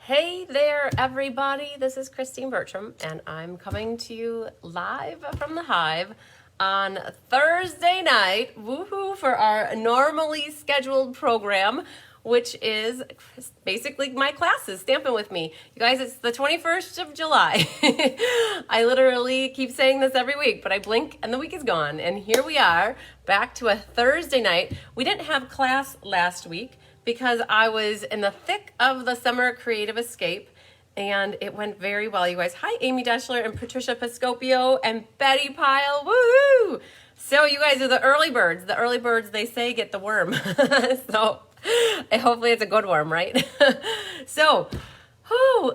Hey there, everybody. This is Christine Bertram, and I'm coming to you live from the Hive on Thursday night, woohoo, for our normally scheduled program, which is basically my classes, Stampin' With Me. You guys, it's the 21st of July. I literally keep saying this every week, but I blink and the week is gone. And here we are, back to a Thursday night. We didn't have class last week because I was in the thick of the summer creative escape, and it went very well, you guys. Hi, Amy Deschler and Patricia Piscopio and Betty Pyle, woohoo! So you guys are the early birds. The early birds, they say, get the worm. So hopefully it's a good worm, right? So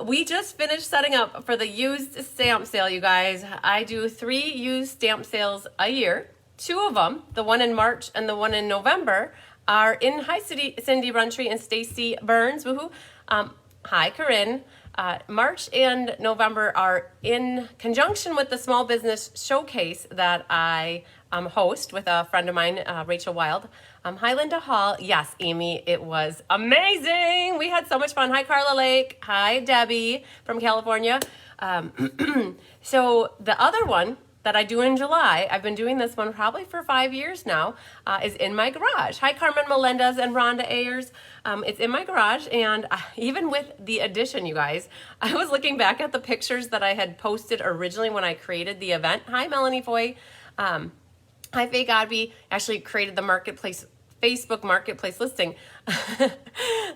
we just finished setting up for the used stamp sale, you guys. I do 3 used stamp sales a year. 2 of them, the one in March and the one in November, are in Cindy Runtree and Stacy Burns, woohoo. Hi, Corinne. March and November are in conjunction with the Small Business Showcase that I host with a friend of mine, Rachel Wild. Hi, Linda Hall. Yes, Amy, it was amazing. We had so much fun. Hi, Carla Lake. Hi, Debbie from California. So the other one that I do in July, I've been doing this one probably for 5 years now, is in my garage. Hi, Carmen Melendez and Rhonda Ayers. It's in my garage, and even with the addition, you guys, I was looking back at the pictures that I had posted originally when I created the event. Hi, Melanie Foy. Hi, Faye Godby. Actually created the marketplace, Facebook marketplace listing.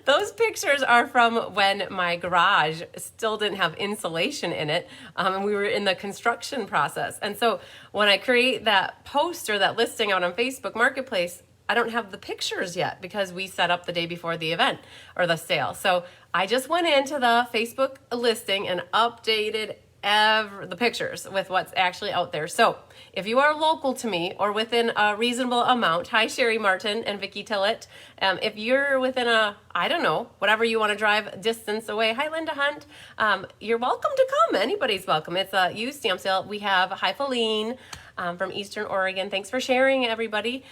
Those pictures are from when my garage still didn't have insulation in it, and we were in the construction process. And so when I create that post or that listing out on Facebook marketplace, I don't have the pictures yet because we set up the day before the event or the sale. So I just went into the Facebook listing and updated the pictures with what's actually out there. So if you are local to me or within a reasonable amount, hi Sherry Martin and Vicki Tillett. If you're within I don't know, whatever you want to drive distance away, hi Linda Hunt. You're welcome to come. Anybody's welcome. It's a used stamp sale. We have hi Feline from Eastern Oregon. Thanks for sharing, everybody.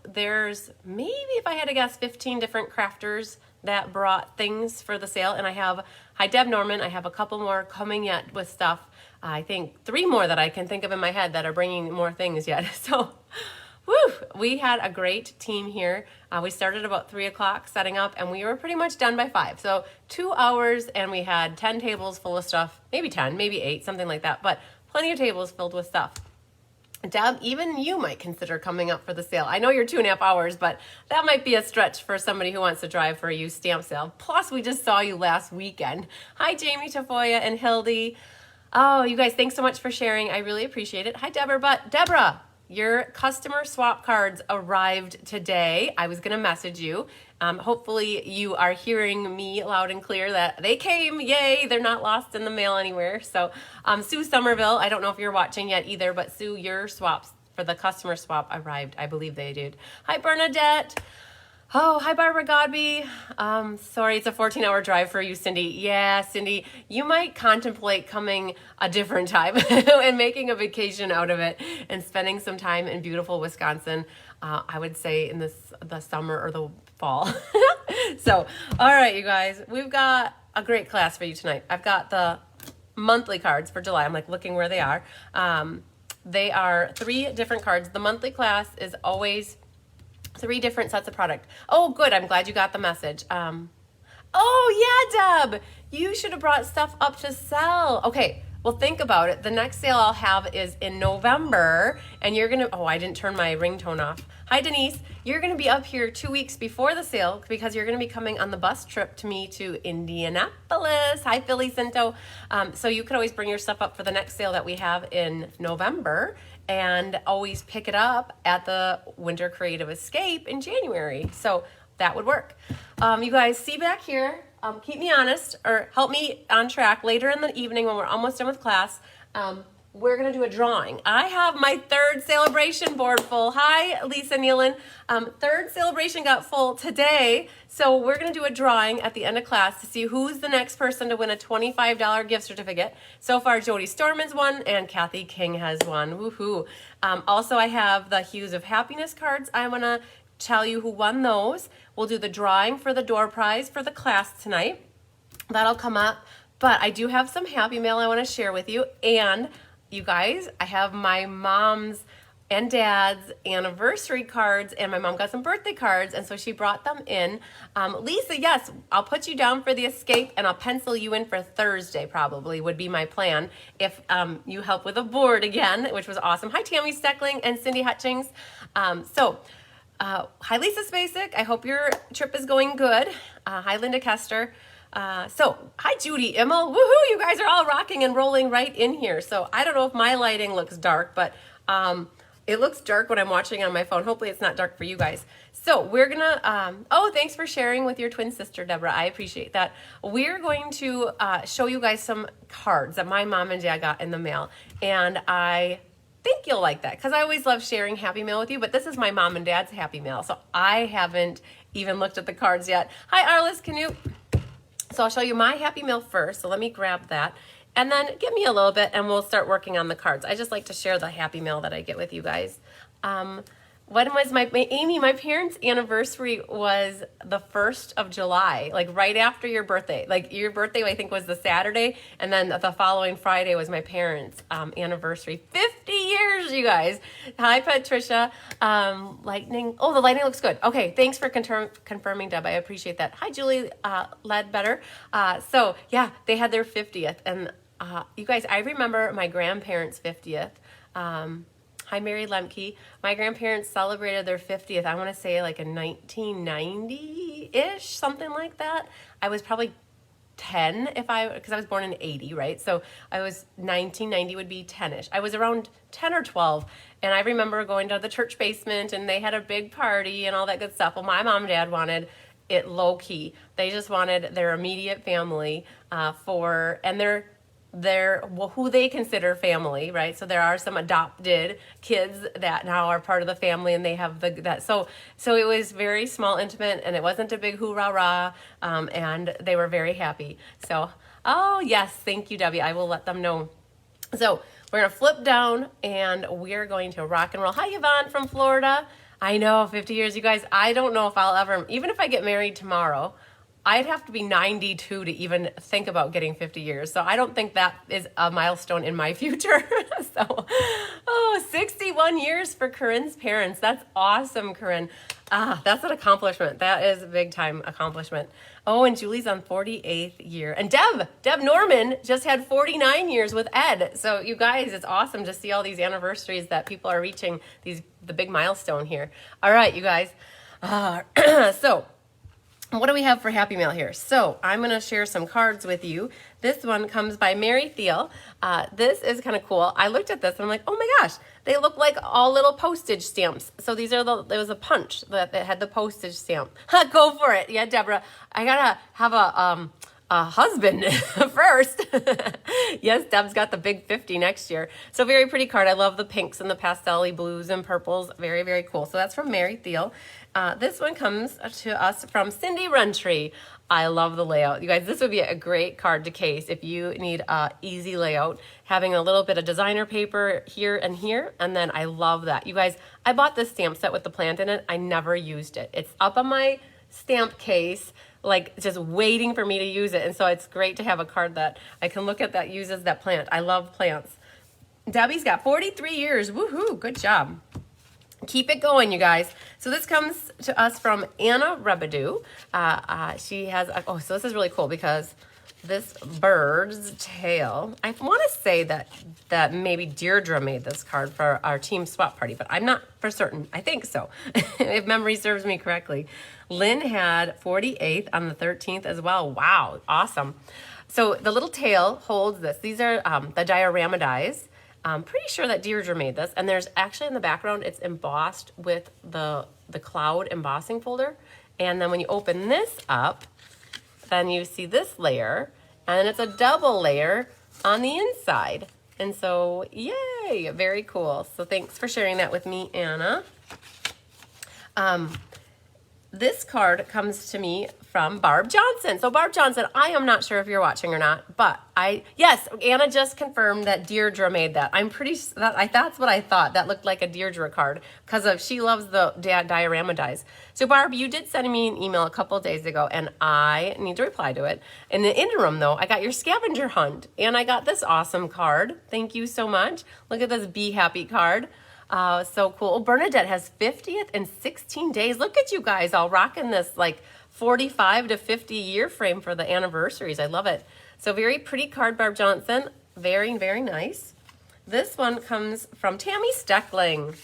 There's maybe, if I had to guess, 15 different crafters that brought things for the sale. And I have, hi Deb Norman, I have a couple more coming yet with stuff. I think 3 more that I can think of in my head that are bringing more things yet. So, we had a great team here. We started about 3 o'clock setting up, and we were pretty much done by 5. So 2 hours, and we had 10 tables full of stuff, maybe 10, maybe 8, something like that, but plenty of tables filled with stuff. Deb, even you might consider coming up for the sale. I know you're 2.5 hours, but that might be a stretch for somebody who wants to drive for a used stamp sale. Plus, we just saw you last weekend. Hi, Jamie Tafoya and Hildy. Oh, you guys, thanks so much for sharing. I really appreciate it. Hi, Deborah, your customer swap cards arrived today. I was going to message you. Hopefully you are hearing me loud and clear that they came. Yay, they're not lost in the mail anywhere. So Sue Somerville, I don't know if you're watching yet either, but Sue, your swaps for the customer swap arrived. I believe they did. Hi, Bernadette. Oh, hi, Barbara Godby. Sorry, it's a 14-hour drive for you, Cindy. Yeah, Cindy, you might contemplate coming a different time and making a vacation out of it and spending some time in beautiful Wisconsin. I would say in the summer or the fall. So, all right, you guys, we've got a great class for you tonight. I've got the monthly cards for July. I'm like looking where they are. They are 3 different cards. The monthly class is always 3 different sets of product. Oh, good. I'm glad you got the message. Oh, yeah, Deb. You should have brought stuff up to sell. Okay. Well, think about it. The next sale I'll have is in November, and you're going to, I didn't turn my ringtone off. Hi, Denise. You're going to be up here 2 weeks before the sale because you're going to be coming on the bus trip to me to Indianapolis. Hi, Philly Cinto. So you could always bring your stuff up for the next sale that we have in November and always pick it up at the Winter Creative Escape in January. So that would work. You guys see back here, keep me honest or help me on track later in the evening when we're almost done with class. We're going to do a drawing. I have my 3rd sale-a-bration board full. Hi, Lisa Nealon. 3rd sale-a-bration got full today. So we're going to do a drawing at the end of class to see who's the next person to win a $25 gift certificate. So far, Jody Storman's won and Kathy King has won. Woohoo. Also, I have the Hues of Happiness cards. I want to tell you who won those. We'll do the drawing for the door prize for the class tonight. that'll come up. But I do have some happy mail I want to share with you. And you guys, I have my mom's and dad's anniversary cards, and my mom got some birthday cards, and so she brought them in. Lisa, yes, I'll put you down for the escape, and I'll pencil you in for Thursday, probably, would be my plan, if you help with a board again, which was awesome. Hi, Tammy Steckling and Cindy Hutchings. Hi, Lisa Spacek. I hope your trip is going good. Hi, Linda Kester. Hi, Judy Immel. Woohoo, you guys are all rocking and rolling right in here. So I don't know if my lighting looks dark, but it looks dark when I'm watching on my phone. Hopefully it's not dark for you guys. So we're gonna, oh, thanks for sharing with your twin sister, Deborah. I appreciate that. We're going to show you guys some cards that my mom and dad got in the mail. And I think you'll like that because I always love sharing happy mail with you, but this is my mom and dad's happy mail. So I haven't even looked at the cards yet. Hi, Arliss, can you? So I'll show you my happy mail first. So let me grab that. And then give me a little bit and we'll start working on the cards. I just like to share the happy mail that I get with you guys. When was Amy, my parents' anniversary was the 1st of July, like right after your birthday. Like your birthday, I think, was the Saturday, and then the following Friday was my parents' anniversary. 50 years, you guys. Hi, Patricia. Lightning. Oh, the lighting looks good. Okay, thanks for confirming, Deb. I appreciate that. Hi, Julie Ledbetter. So, yeah, they had their 50th. And you guys, I remember my grandparents' 50th. Hi, Mary Lemke. My grandparents celebrated their 50th, I want to say like in 1990-ish, something like that. I was probably 10 because I was born in 80, right? So I was 1990 would be 10-ish. I was around 10 or 12, and I remember going to the church basement, and they had a big party and all that good stuff. Well, my mom and dad wanted it low-key. They just wanted their immediate family and their who they consider family, right? So there are some adopted kids that now are part of the family, and they have that. So it was very small, intimate, and it wasn't a big hoorah, and they were very happy. So, oh yes, thank you, Debbie. I will let them know. So we're gonna flip down, and we're going to rock and roll. Hi, Yvonne from Florida. I know, 50 years, you guys. I don't know if I'll ever, even if I get married tomorrow, I'd have to be 92 to even think about getting 50 years. So I don't think that is a milestone in my future. 61 years for Corinne's parents. That's awesome, Corinne. That's an accomplishment. That is a big time accomplishment. Oh, and Julie's on 48th year. And Deb Norman just had 49 years with Ed. So you guys, it's awesome to see all these anniversaries that people are reaching, the big milestone here. All right, you guys. So what do we have for Happy Mail here? So I'm going to share some cards with you. This one comes by Mary Thiel. This is kind of cool. I looked at this and I'm like, oh my gosh, they look like all little postage stamps. So these are there was a punch that had the postage stamp. Go for it. Yeah, Deborah, I got to have a husband first. Yes, Deb's got the big 50 next year. So very pretty card. I love the pinks and the pastel-y blues and purples. Very, very cool. So that's from Mary Thiel. This one comes to us from Cindy Runtree. I love the layout. You guys, this would be a great card to case if you need a easy layout. Having a little bit of designer paper here, and then I love that. You guys, I bought this stamp set with the plant in it. I never used it. It's up on my stamp case, like just waiting for me to use it. And so it's great to have a card that I can look at that uses that plant. I love plants. Debbie's got 43 years. Woohoo, good job. Keep it going, you guys. So this comes to us from Anna Rebedu. She has, so this is really cool because this bird's tail, I want to say that maybe Deirdre made this card for our team swap party, but I'm not for certain. I think so, if memory serves me correctly. Lynn had 48th on the 13th as well. Wow, awesome. So the little tail holds this. These are the diorama dies. I'm pretty sure that Deirdre made this, and there's actually in the background, it's embossed with the cloud embossing folder. And then when you open this up, then you see this layer, and it's a double layer on the inside. And so, yay, very cool. So thanks for sharing that with me, Anna. This card comes to me from Barb Johnson. So Barb Johnson, I am not sure if you're watching or not, but yes, Anna just confirmed that Deirdre made that. That's what I thought. That looked like a Deirdre card because she loves the diorama dies. So Barb, you did send me an email a couple of days ago, and I need to reply to it. In the interim, though, I got your scavenger hunt, and I got this awesome card. Thank you so much. Look at this Be Happy card. So cool. Oh, Bernadette has 50th in 16 days. Look at you guys all rocking this like 45 to 50 year frame for the anniversaries. I love it. So very pretty card, Barb Johnson. Very, very nice. This one comes from Tammy Steckling.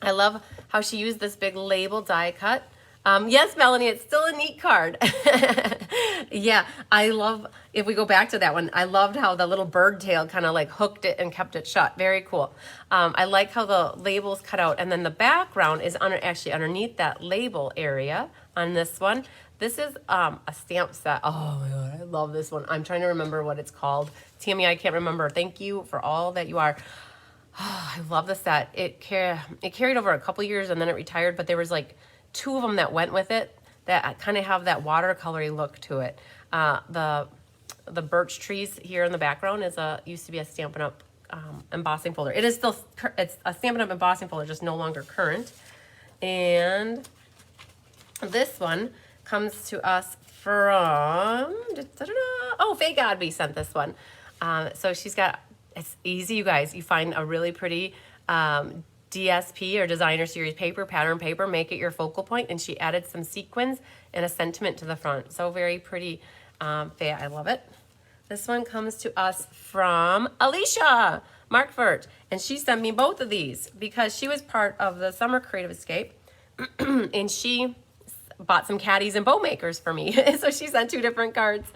I love how she used this big label die cut. Yes, Melanie, it's still a neat card. Yeah, I love, if we go back to that one, I loved how the little bird tail kind of like hooked it and kept it shut. Very cool. I like how the label's cut out, and then the background is actually underneath that label area on this one. This is a stamp set. Oh my God, I love this one. I'm trying to remember what it's called. Tammy, I can't remember. Thank you for all that you are. Oh, I love the set. It carried over a couple years and then it retired, but there was like 2 of them that went with it that kind of have that watercolory look to it. The birch trees here in the background used to be a Stampin' Up! Embossing folder. It is still, it's a Stampin' Up! Embossing folder, just no longer current. And this one comes to us from, oh, Faye Godby sent this one. So she's got, it's easy, you guys. You find a really pretty DSP or designer series paper, pattern paper, make it your focal point, and she added some sequins and a sentiment to the front. So very pretty, Faye, I love it. This one comes to us from Alicia Markfurt, and she sent me both of these because she was part of the Summer Creative Escape, and she bought some caddies and bow makers for me. So she sent 2 different cards.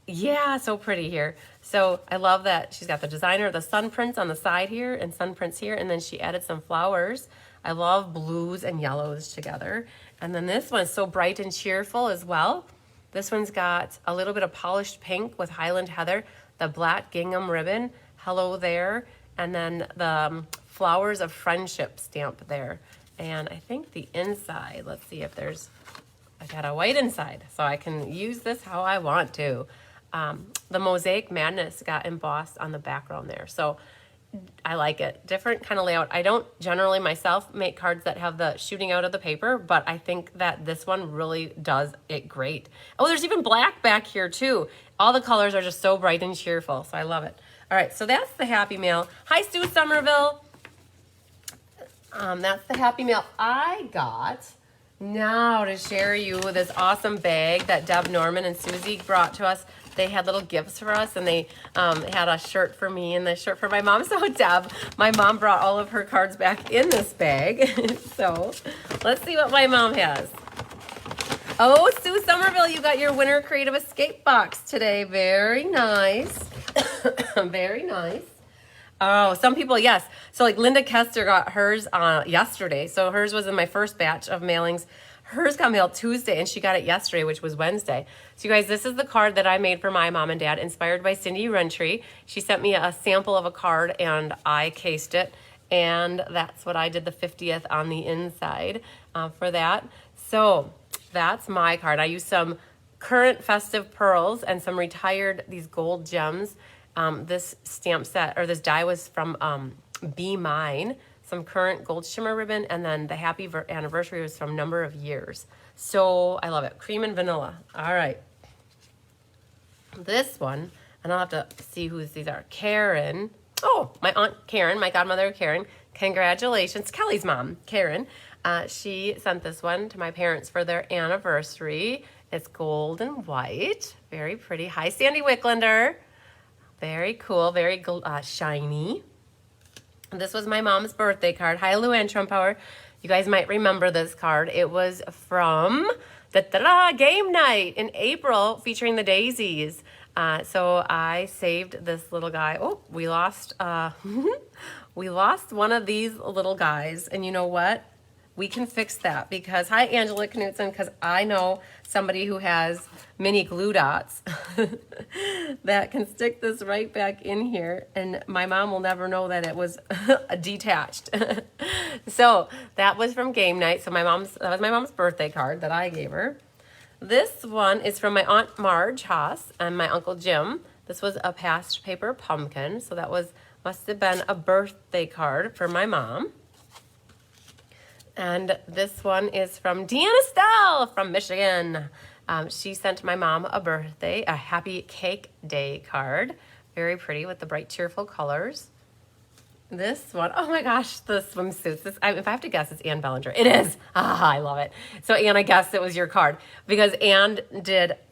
Yeah, so pretty here. So I love that she's got the designer, the sun prints on the side here and sun prints here, and then she added some flowers. I love blues and yellows together. And then this one's so bright and cheerful as well. This one's got a little bit of polished pink with Highland Heather, the black gingham ribbon, hello there, and then the flowers of friendship stamp there. And I think the inside, let's see if I got a white inside, so I can use this how I want to. The Mosaic Madness got embossed on the background there. So I like it. Different kind of layout. I don't generally myself make cards that have the shooting out of the paper, but I think that this one really does it great. Oh, there's even black back here too. All the colors are just so bright and cheerful, so I love it. All right, so that's the Happy Mail. Hi, Stu Somerville. That's the Happy Mail I got. Now to share you this awesome bag that Deb Norman and Susie brought to us. They had little gifts for us, and they had a shirt for me and the shirt for my mom. So Deb, my mom brought all of her cards back in this bag. So let's see what my mom has. Oh, Sue Somerville, you got your Winter Creative Escape box today. Very nice. Very nice. Oh, some people, yes. So like Linda Kester got hers yesterday. So hers was in my first batch of mailings. Hers got mailed Tuesday, and she got it yesterday, which was Wednesday. So you guys, this is the card that I made for my mom and dad, inspired by Cindy Rentry. She sent me a sample of a card, and I cased it. And that's what I did the 50th on the inside for that. So that's my card. I used some current festive pearls and some retired, these gold gems. This stamp set, or this die was from Be Mine. Some current gold shimmer ribbon, and then the happy anniversary was from number of years. So I love it. Cream and vanilla. All right. This one, and I'll have to see who these are. Karen. Oh, my Aunt Karen, my godmother Karen. Congratulations. Kelly's mom, Karen. She sent this one to my parents for their anniversary. It's gold and white. Very pretty. Hi, Sandy Wicklander. Very cool. Very shiny. This was my mom's birthday card. Hi, Luann Trumpower. You guys might remember this card. It was from game night in April featuring the Daisies. So I saved this little guy. Oh, we lost one of these little guys. And you know what? We can fix that because, hi, Angela Knutson, because I know somebody who has mini glue dots that can stick this right back in here, and my mom will never know that it was detached. So that was from game night. So that was my mom's birthday card that I gave her. This one is from my Aunt Marge Haas and my Uncle Jim. This was a past paper pumpkin. So that must have been a birthday card for my mom. And this one is from Deanna Stell from Michigan. She sent my mom a happy cake day card. Very pretty with the bright, cheerful colors. This one, oh my gosh, the swimsuits. If I have to guess, it's Ann Bellinger. It is. I love it. So Ann, I guessed it was your card because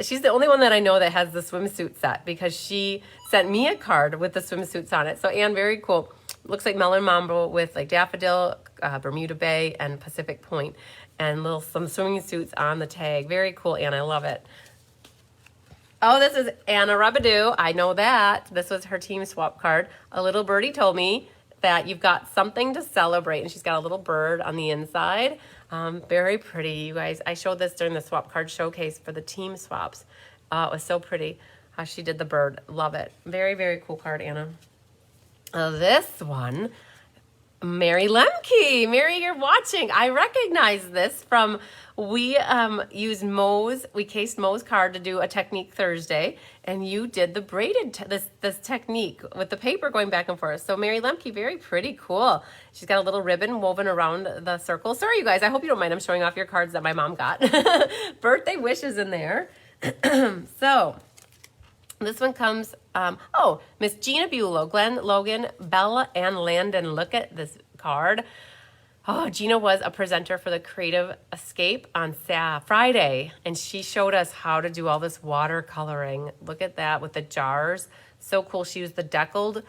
she's the only one that I know that has the swimsuit set because she sent me a card with the swimsuits on it. So Ann, very cool. Looks like melon mambo with like daffodil, Bermuda Bay, and Pacific Point, and some swimming suits on the tag. Very cool, Ann. I love it. Oh, this is Anna Rabadoo. I know that. This was her team swap card. A little birdie told me that you've got something to celebrate, and she's got a little bird on the inside. Very pretty, you guys. I showed this during the swap card showcase for the team swaps. It was so pretty how she did the bird. Love it. Very, very cool card, Anna. This one, Mary Lemke. Mary, you're watching. I recognize this from, we cased Mo's card to do a Technique Thursday, and you did the braided, this technique with the paper going back and forth. So Mary Lemke, very pretty, cool. She's got a little ribbon woven around the circle. Sorry, you guys, I hope you don't mind. I'm showing off your cards that my mom got. Birthday wishes in there. So this one comes, Miss Gina Bulow, Glenn, Logan, Bella, and Landon. Look at this card. Oh, Gina was a presenter for the Creative Escape on Friday, and she showed us how to do all this watercoloring. Look at that with the jars. So cool. She used the deckled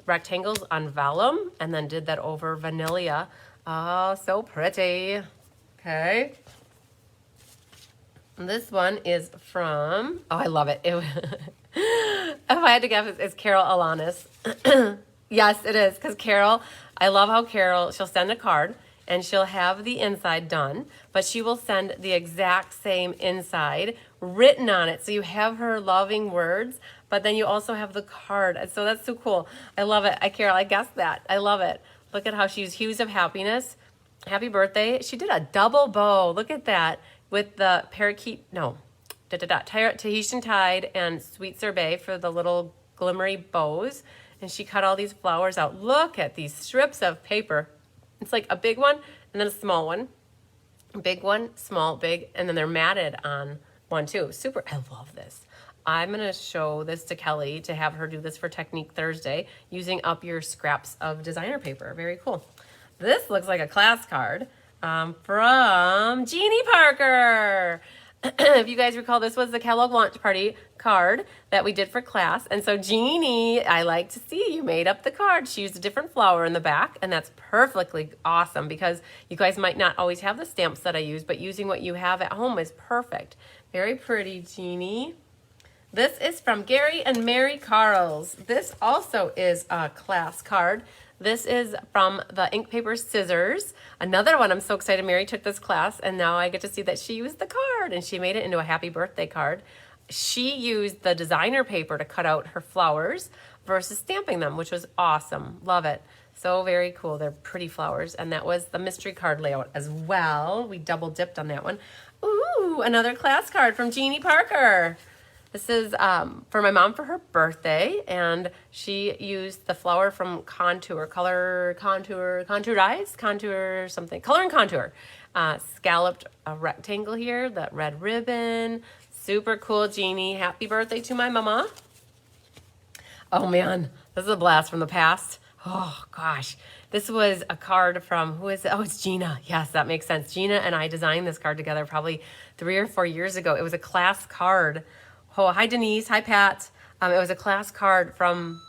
rectangles on vellum and then did that over vanilla. Oh, so pretty. Okay. This one is from, I love it. If I had to guess, it's Carol Alanis. Yes, it is, because Carol, I love how Carol, she'll send a card, and she'll have the inside done, but she will send the exact same inside written on it. So you have her loving words, but then you also have the card. And so that's so cool. I love it. Carol, I guessed that. I love it. Look at how she used hues of happiness. Happy birthday. She did a double bow. Look at that. With the Tahitian Tide and Sweet Sorbet for the little glimmery bows. And she cut all these flowers out. Look at these strips of paper. It's like a big one and then a small one. Big one, small, big, and then they're matted on one too. Super, I love this. I'm going to show this to Kelly to have her do this for Technique Thursday using up your scraps of designer paper. Very cool. This looks like a class card. From Jeannie Parker. If you guys recall, this was the Kellogg launch party card that we did for class. And so Jeannie, I like to see you made up the card. She used a different flower in the back, and that's perfectly awesome because you guys might not always have the stamps that I use, but using what you have at home is perfect. Very pretty, Jeannie. This is from Gary and Mary Carls. This also is a class card. This is from the Ink Paper Scissors. Another one. I'm so excited Mary took this class, and now I get to see that she used the card, and she made it into a happy birthday card. She used the designer paper to cut out her flowers versus stamping them, which was awesome. Love it. So very cool. They're pretty flowers, and that was the mystery card layout as well. We double dipped on that one. Ooh, another class card from Jeannie Parker. This is for my mom for her birthday, and she used the flower from Contour Contour. Scalloped a rectangle here, that red ribbon. Super cool, Jeannie. Happy birthday to my mama. Oh man, this is a blast from the past. Oh gosh, this was a card from, who is it? Oh, it's Gina. Yes, that makes sense. Gina and I designed this card together probably 3 or 4 years ago. It was a class card. Oh, hi, Denise. Hi, Pat. It was a class card from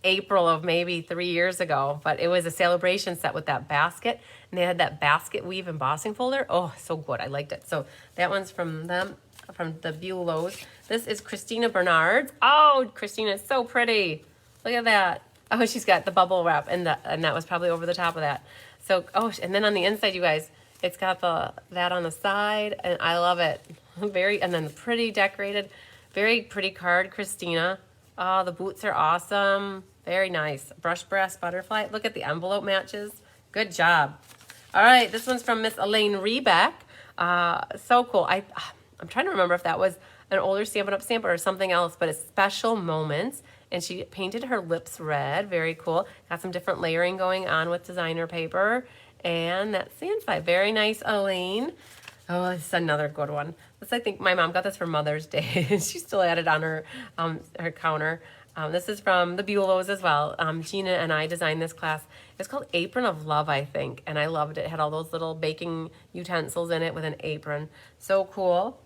April of maybe 3 years ago, but it was a sale-a-bration set with that basket, and they had that basket weave embossing folder. Oh, so good. I liked it. So that one's from them, from the Bulows. This is Christina Bernard's. Oh, Christina is so pretty. Look at that. Oh, she's got the bubble wrap, and that was probably over the top of that. So, oh, and then on the inside, you guys, it's got that on the side, and I love it. And then pretty decorated. Very pretty card, Christina. Oh, the boots are awesome. Very nice. Brush breast butterfly. Look at the envelope matches. Good job. All right, this one's from Miss Elaine Rebeck. So cool. I'm trying to remember if that was an older Stampin' Up! Stamp or something else, but it's Special Moments. And she painted her lips red. Very cool. Got some different layering going on with designer paper. And that's the inside. Very nice, Elaine. Oh, this is another good one. This, I think my mom got this for Mother's Day. She still had it on her counter. This is from the Bulows as well. Gina and I designed this class. It's called Apron of Love, I think, and I loved it. It had all those little baking utensils in it with an apron. So cool.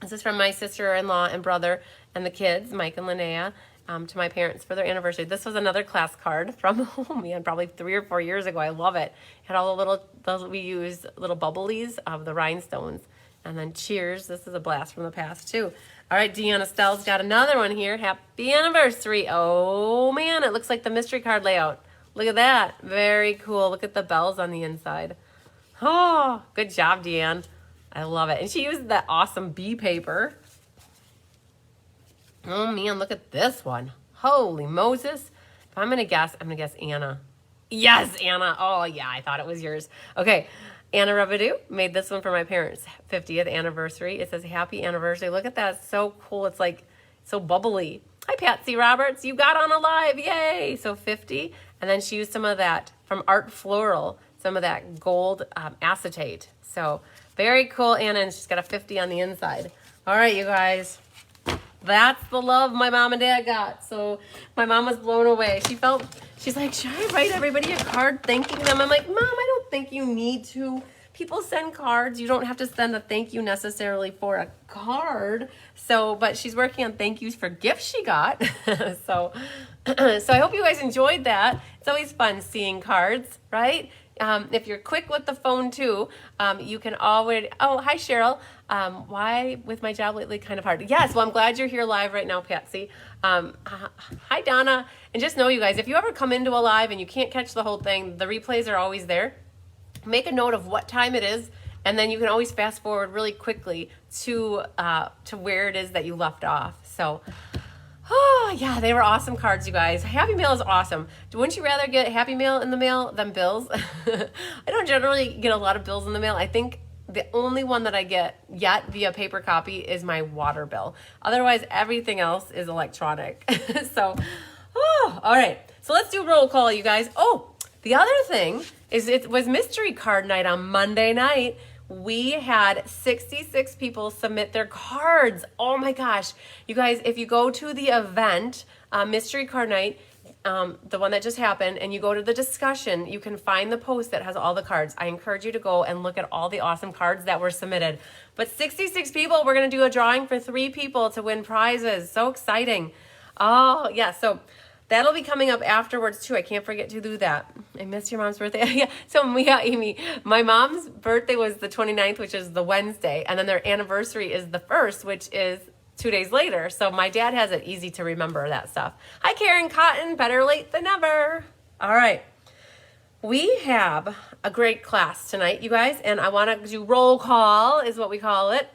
This is from my sister-in-law and brother and the kids, Mike and Linnea, to my parents for their anniversary. This was another class card from, oh man, probably 3 or 4 years ago. I love it. It had all the those we used little bubblies of the rhinestones. And then cheers. This is a blast from the past too. All right, Deanna Stell's got another one here. Happy anniversary. Oh man, it looks like the mystery card layout. Look at that. Very cool. Look at the bells on the inside. Oh, good job, Deanne. I love it. And she used that awesome bee paper. Oh man, look at this one. Holy Moses. If I'm gonna guess Anna. Yes, Anna. Oh yeah, I thought it was yours. Okay. Anna Revedue made this one for my parents' 50th anniversary. It says, happy anniversary. Look at that. It's so cool. It's like so bubbly. Hi, Patsy Roberts. You got on alive. Yay. So 50. And then she used some of that from Art Floral, some of that gold acetate. So very cool, Anna. And she's got a 50 on the inside. All right, you guys. That's the love my mom and dad got. So my mom was blown away. She's like, should I write everybody a card thanking them? I'm like, Mom, I don't think you need to. People send cards. You don't have to send a thank you necessarily for a card. So, but she's working on thank yous for gifts she got. So I hope you guys enjoyed that. It's always fun seeing cards, right? If you're quick with the phone too, you can always, oh, hi Cheryl. Why with my job lately kind of hard? Yes, well, I'm glad you're here live right now, Patsy. Hi Donna. And just know you guys, if you ever come into a live and you can't catch the whole thing, the replays are always there. Make a note of what time it is, and then you can always fast forward really quickly to where it is that you left off. So, oh yeah, they were awesome cards, you guys. Happy Mail is awesome. Wouldn't you rather get Happy Mail in the mail than bills? I don't generally get a lot of bills in the mail. I think the only one that I get yet via paper copy is my water bill. Otherwise, everything else is electronic. So, all right. So let's do roll call, you guys. Oh, the other thing is it was mystery card night on Monday night. We had 66 people submit their cards. Oh my gosh. You guys, if you go to the event, mystery card night, the one that just happened, and you go to the discussion, you can find the post that has all the cards. I encourage you to go and look at all the awesome cards that were submitted. But 66 people, we're going to do a drawing for 3 people to win prizes. So exciting. Oh, yeah. So that'll be coming up afterwards too. I can't forget to do that. I missed your mom's birthday. Yeah. So yeah, Amy, my mom's birthday was the 29th, which is the Wednesday. And then their anniversary is the 1st, which is 2 days later. So my dad has it easy to remember that stuff. Hi, Karen Cotton. Better late than never. All right. We have a great class tonight, you guys. And I want to do roll call is what we call it.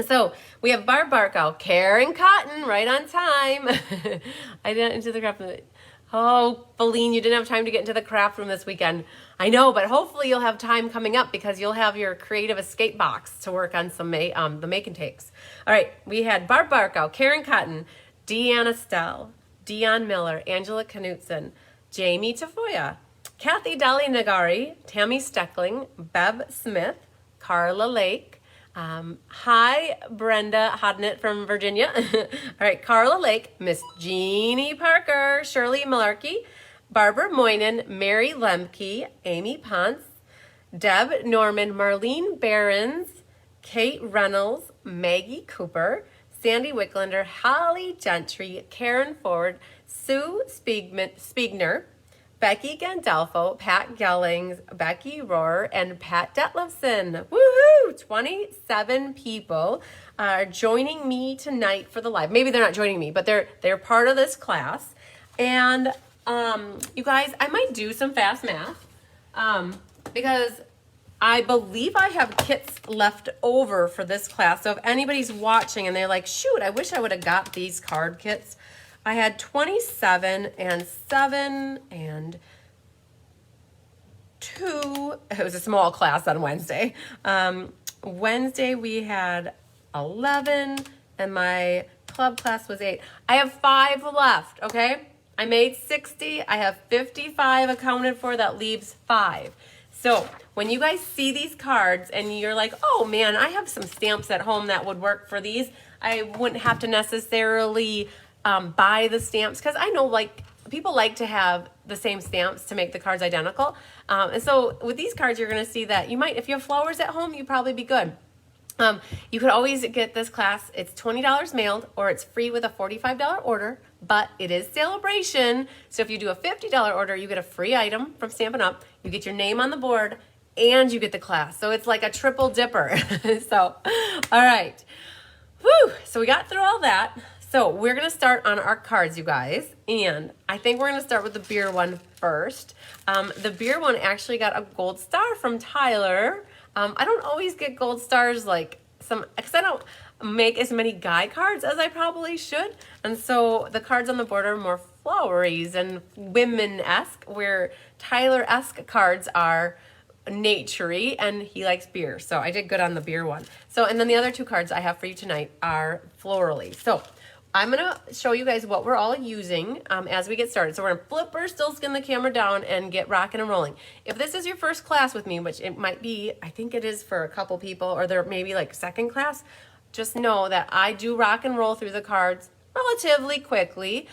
So we have Barb Barkow, Karen Cotton, right on time. I didn't into the craft room. Oh, Feline, you didn't have time to get into the craft room this weekend. I know, but hopefully you'll have time coming up because you'll have your creative escape box to work on some the make and takes. All right, we had Barb Barkow, Karen Cotton, Deanna Stell, Dion Miller, Angela Knutson, Jamie Tafoya, Kathy Dali Nagari, Tammy Steckling, Bev Smith, Carla Lake. Hi, Brenda Hodnett from Virginia. All right, Carla Lake, Miss Jeannie Parker, Shirley Malarkey, Barbara Moynan, Mary Lemke, Amy Ponce, Deb Norman, Marlene Behrens, Kate Reynolds, Maggie Cooper, Sandy Wicklander, Holly Gentry, Karen Ford, Sue Spiegner, Becky Gandolfo, Pat Gellings, Becky Rohr, and Pat Detlefson. Woohoo! 27 people are joining me tonight for the live. Maybe they're not joining me, but they're part of this class. And you guys, I might do some fast math because I believe I have kits left over for this class. So if anybody's watching and they're like, shoot, I wish I would have got these card kits. I had 27 and 7 and it was a small class on Wednesday. Wednesday we had 11 and my club class was 8. I have 5 left, okay? I made 60. I have 55 accounted for. That leaves 5. So when you guys see these cards and you're like, oh man, I have some stamps at home that would work for these, I wouldn't have to necessarily buy the stamps, because I know like people like to have the same stamps to make the cards identical. And so with these cards, you're going to see that you might, if you have flowers at home, you'd probably be good. You could always get this class. It's $20 mailed, or it's free with a $45 order, but it is sale-a-bration. So if you do a $50 order, you get a free item from Stampin' Up. You get your name on the board and you get the class. So it's like a triple dipper. So, all right. Whew. So we got through all that. So we're going to start on our cards, you guys. And I think we're going to start with the beer one first. The beer one actually got a gold star from Tyler. I don't always get gold stars because I don't make as many guy cards as I probably should. And so the cards on the board are more floweries and women-esque, where Tyler-esque cards are naturey, and he likes beer. So I did good on the beer one. So, and then the other 2 cards I have for you tonight are florally. So I'm going to show you guys what we're all using as we get started. So we're going to flipper, still skin the camera down, and get rocking and rolling. If this is your first class with me, which it might be, I think it is for a couple people, or they're maybe like second class, just know that I do rock and roll through the cards relatively quickly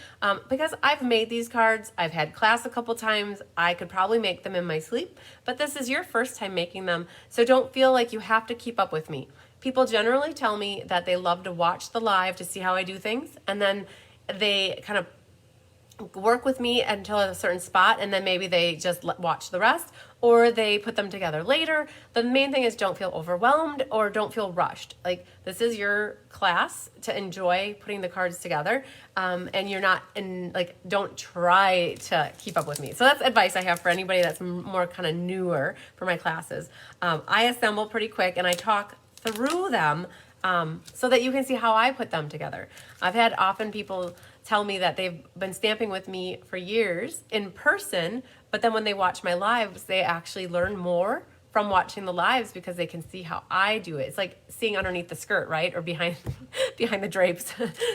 because I've made these cards. I've had class a couple times. I could probably make them in my sleep, but this is your first time making them. So don't feel like you have to keep up with me. People generally tell me that they love to watch the live to see how I do things, and then they kind of work with me until a certain spot, and then maybe they just watch the rest, or they put them together later. The main thing is don't feel overwhelmed or don't feel rushed. Like, this is your class to enjoy putting the cards together, and you're not don't try to keep up with me. So that's advice I have for anybody that's more kind of newer for my classes. I assemble pretty quick, and I talk through them so that you can see how I put them together. I've had often people tell me that they've been stamping with me for years in person, but then when they watch my lives, they actually learn more from watching the lives because they can see how I do it. It's like seeing underneath the skirt, right? Or behind the drapes.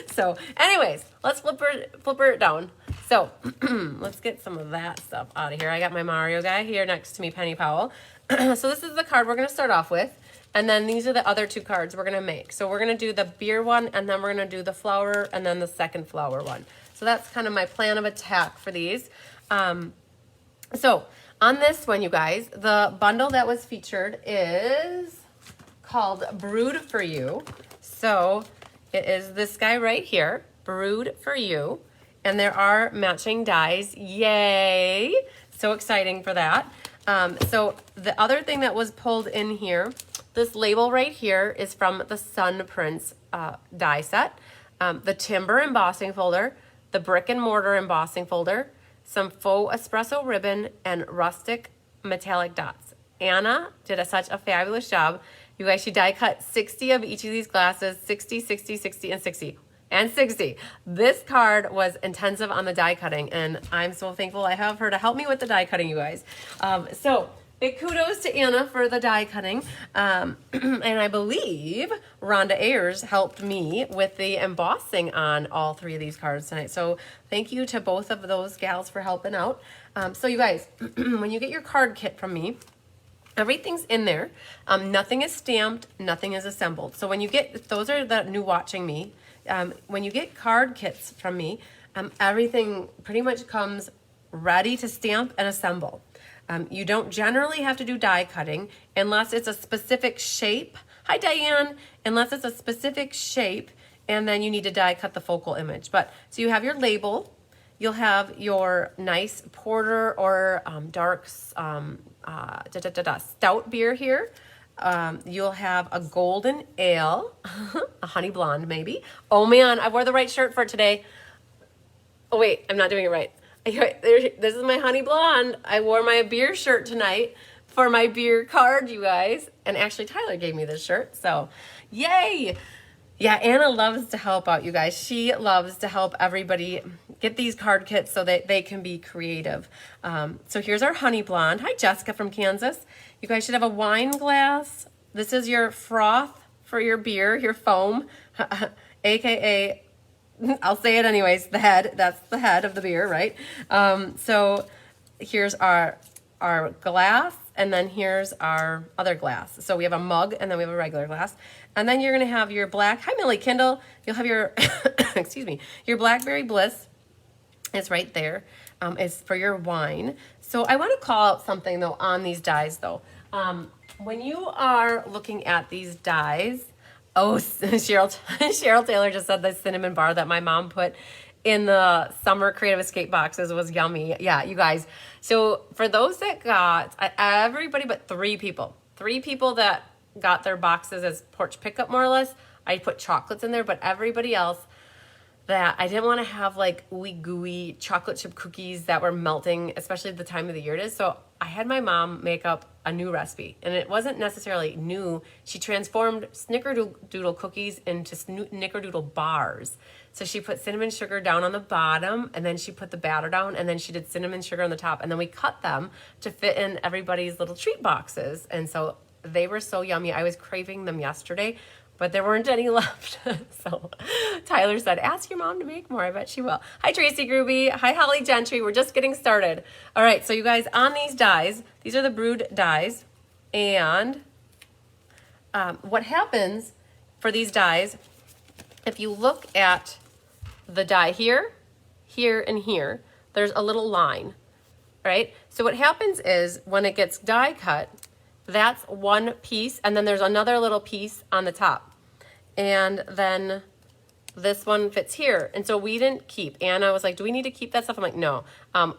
So anyways, let's flipper it down. So let's get some of that stuff out of here. I got my Mario guy here next to me, Penny Powell. So this is the card we're going to start off with. And then these are the other 2 cards we're going to make. So we're going to do the beer one, and then we're going to do the flower, and then the second flower one. So that's kind of my plan of attack for these. So on this one, you guys, the bundle that was featured is called Brewed for You. So it is this guy right here, Brewed for You. And there are matching dies. Yay! So exciting for that. So the other thing that was pulled in here, this label right here is from the Sun Prince die set, the timber embossing folder, the brick and mortar embossing folder, some faux espresso ribbon, and rustic metallic dots. Anna did such a fabulous job. You guys, she die cut 60 of each of these glasses, 60, 60, 60, and 60. And 60. This card was intensive on the die cutting, and I'm so thankful I have her to help me with the die cutting, you guys. So big kudos to Anna for the die cutting. And I believe Rhonda Ayers helped me with the embossing on all 3 of these cards tonight. So thank you to both of those gals for helping out. So you guys, when you get your card kit from me, everything's in there. Nothing is stamped, nothing is assembled. So when you get, those are the new watching me. When you get card kits from me, everything pretty much comes ready to stamp and assemble. You don't generally have to do die cutting unless it's a specific shape. Hi, Diane. Unless it's a specific shape, and then you need to die cut the focal image. But so you have your label. You'll have your nice porter or dark stout beer here. You'll have a golden ale, a honey blonde maybe. Oh man, I wore the right shirt for today. Oh wait, I'm not doing it right. This is my honey blonde. I wore my beer shirt tonight for my beer card, you guys. And actually Tyler gave me this shirt, so yay. Yeah, Anna loves to help out, you guys. She loves to help everybody get these card kits so that they can be creative. So here's our honey blonde. Hi, Jessica from Kansas. You guys should have a wine glass. This is your froth for your beer, your foam, AKA, I'll say it anyways, the head. That's the head of the beer, right? So here's our glass, and then here's our other glass. So we have a mug, and then we have a regular glass. And then you're gonna have your black, hi Millie Kindle, you'll have your, excuse me, your Blackberry Bliss is right there, is for your wine. So I wanna call out something though on these dies though. When you are looking at these dies, oh, Cheryl Taylor just said the cinnamon bar that my mom put in the summer creative escape boxes was yummy. Yeah, you guys. So for those that got, everybody but three people that got their boxes as porch pickup more or less, I put chocolates in there, but everybody else that I didn't want to have like ooey gooey chocolate chip cookies that were melting, especially at the time of the year it is. So I had my mom make up a new recipe, and it wasn't necessarily new. She transformed snickerdoodle cookies into snickerdoodle bars. So she put cinnamon sugar down on the bottom, and then she put the batter down, and then she did cinnamon sugar on the top, and then we cut them to fit in everybody's little treat boxes. And so they were so yummy. I was craving them yesterday, but there weren't any left. So Tyler said, ask your mom to make more. I bet she will. Hi, Tracy Gruby. Hi, Holly Gentry. We're just getting started. All right, so you guys, on these dies, these are the brewed dies. And what happens for these dies, if you look at the die here, here, and here, there's a little line, right? So what happens is when it gets die cut, that's one piece, and then there's another little piece on the top. And then this one fits here. And so we didn't keep. Anna was like, do we need to keep that stuff? I'm like, no,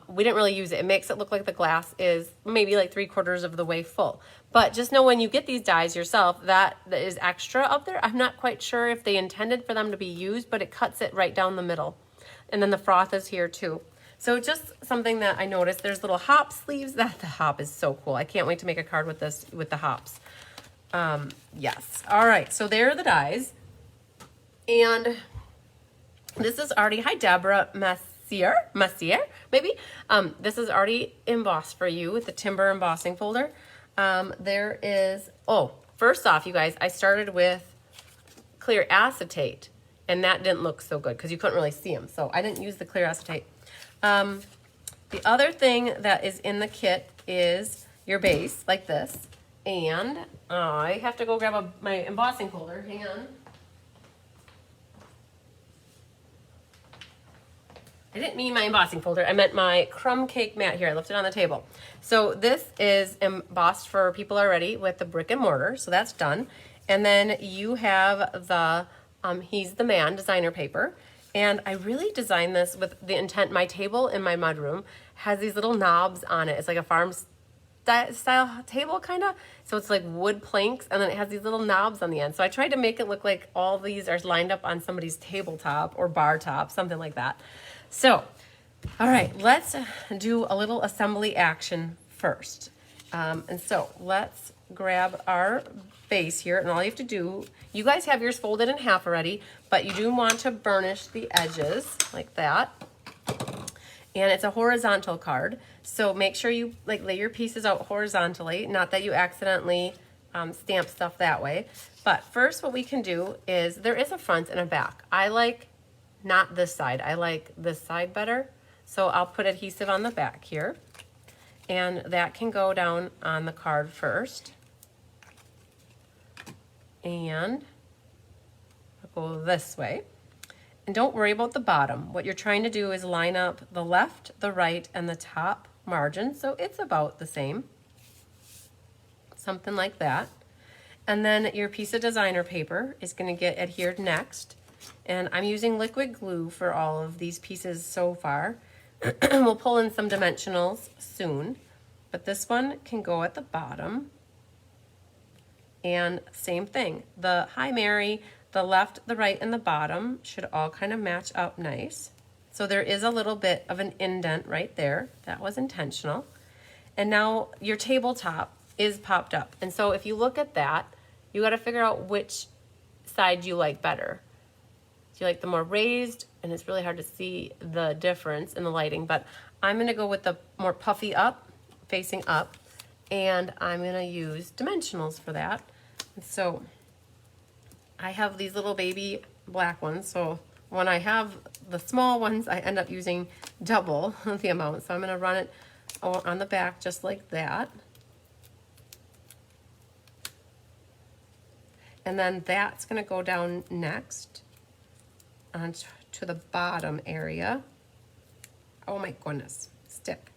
we didn't really use it. It makes it look like the glass is maybe like 3/4 of the way full. But just know when you get these dies yourself, that is extra up there. I'm not quite sure if they intended for them to be used, but it cuts it right down the middle. And then the froth is here too. So just something that I noticed, there's little hop sleeves. The hop is so cool. I can't wait to make a card with this, with the hops. Yes. All right. So there are the dies. And this is already, hi, Deborah Messier, maybe. This is already embossed for you with the timber embossing folder. There is, oh, first off, you guys, I started with clear acetate, and that didn't look so good because you couldn't really see them. So I didn't use the clear acetate. The other thing that is in the kit is your base, like this. And I have to go grab my embossing folder. Hang on. I didn't mean my embossing folder. I meant my crumb cake mat here. I left it on the table. So this is embossed for people already with the brick and mortar. So that's done. And then you have the He's the Man designer paper. And I really designed this with the intent. My table in my mudroom has these little knobs on it. It's like a farm style table kind of. So it's like wood planks, and then it has these little knobs on the end. So I tried to make it look like all these are lined up on somebody's tabletop or bar top, something like that. So, all right, let's do a little assembly action first. And so let's grab our base here, and all you have to do, you guys have yours folded in half already, but you do want to burnish the edges like that. And it's a horizontal card, so make sure you like lay your pieces out horizontally, not that you accidentally stamp stuff that way. But first what we can do is, there is a front and a back. I like not this side, I like this side better. So I'll put adhesive on the back here, and that can go down on the card first. And I'll go this way. And don't worry about the bottom. What you're trying to do is line up the left, the right, and the top margin, so it's about the same. Something like that. And then your piece of designer paper is going to get adhered next. And I'm using liquid glue for all of these pieces so far. We'll pull in some dimensionals soon, but this one can go at the bottom. And same thing, the Hi Mary, the left, the right, and the bottom should all kind of match up nice. So there is a little bit of an indent right there. That was intentional. And now your tabletop is popped up. And so if you look at that, you got to figure out which side you like better. So you like the more raised, and it's really hard to see the difference in the lighting, but I'm gonna go with the more puffy up, facing up, and I'm gonna use dimensionals for that. And so I have these little baby black ones, so when I have the small ones, I end up using double the amount. So I'm gonna run it on the back just like that. And then that's gonna go down next onto the bottom area. Oh my goodness, stick.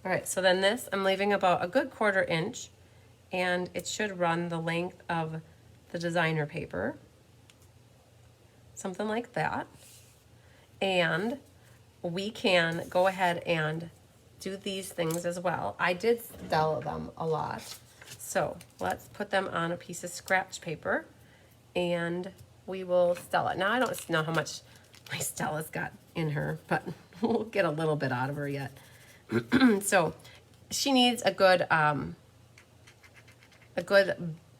All right, so then this, I'm leaving about a good 1/4 inch, and it should run the length of the designer paper. Something like that. And we can go ahead and do these things as well. I did style them a lot. So let's put them on a piece of scratch paper and we will Stella. Now I don't know how much my Stella's got in her, but we'll get a little bit out of her yet. So she needs a good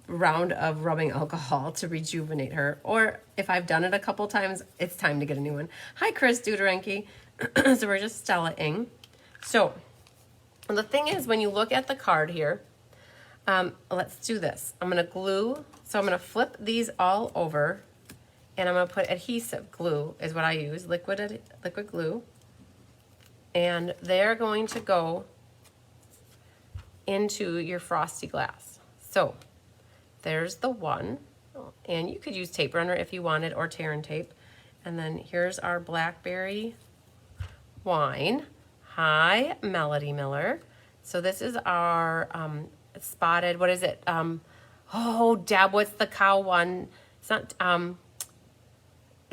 round of rubbing alcohol to rejuvenate her. Or if I've done it a couple times, it's time to get a new one. Hi, Chris Duderenke. So we're just Stella-ing. So the thing is, when you look at the card here, let's do this. I'm gonna glue, so I'm gonna flip these all over and I'm gonna put adhesive glue is what I use, liquid glue. And they're going to go into your frosty glass. So there's the one, and you could use tape runner if you wanted, or tear and tape. And then here's our blackberry wine. Hi, Melody Miller. So this is our spotted, what is it? Oh, Deb, what's the cow one? It's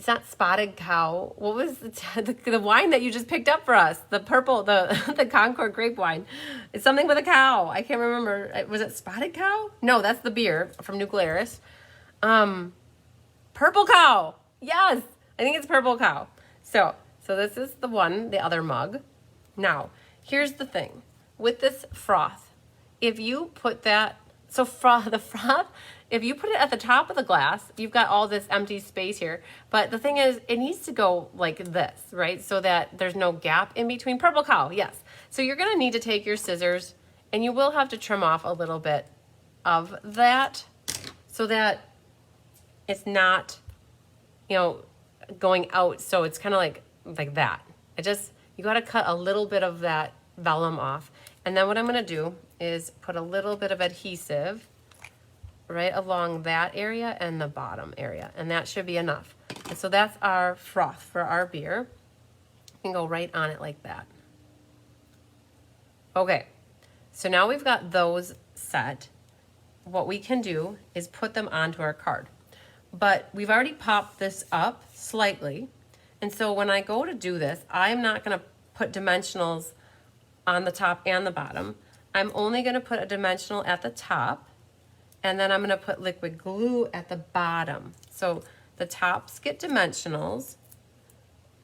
not spotted cow. What was the wine that you just picked up for us? The purple, the Concord grape wine. It's something with a cow. I can't remember. Was it spotted cow? No, that's the beer from New Glarus. Purple cow. Yes, I think it's purple cow. So this is the one, the other mug. Now, here's the thing. With this froth, if you put that, the froth, if you put it at the top of the glass, you've got all this empty space here. But the thing is, it needs to go like this, right? So that there's no gap in between. Purple cow, yes. So you're gonna need to take your scissors and you will have to trim off a little bit of that so that it's not, going out. So it's kind of like that. You gotta cut a little bit of that vellum off. And then what I'm gonna do is put a little bit of adhesive right along that area and the bottom area, and that should be enough. And so that's our froth for our beer. You can go right on it like that. Okay, so now we've got those set. What we can do is put them onto our card. But we've already popped this up slightly, and so when I go to do this, I'm not gonna put dimensionals on the top and the bottom. I'm only gonna put a dimensional at the top, and then I'm gonna put liquid glue at the bottom. So the tops get dimensionals,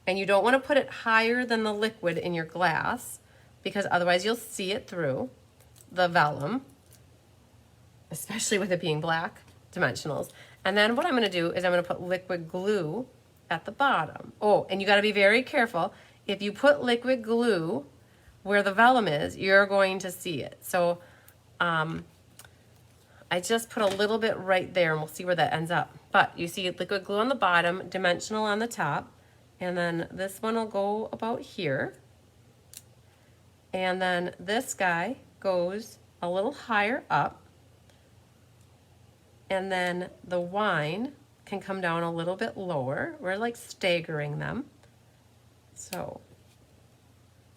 and you don't wanna put it higher than the liquid in your glass because otherwise you'll see it through the vellum, especially with it being black, dimensionals. And then what I'm gonna do is I'm gonna put liquid glue at the bottom. Oh, and you gotta be very careful. If you put liquid glue where the vellum is, you're going to see it. So I just put a little bit right there and we'll see where that ends up. But you see liquid glue on the bottom, dimensional on the top, and then this one will go about here. And then this guy goes a little higher up. And then the wine can come down a little bit lower. We're like staggering them. So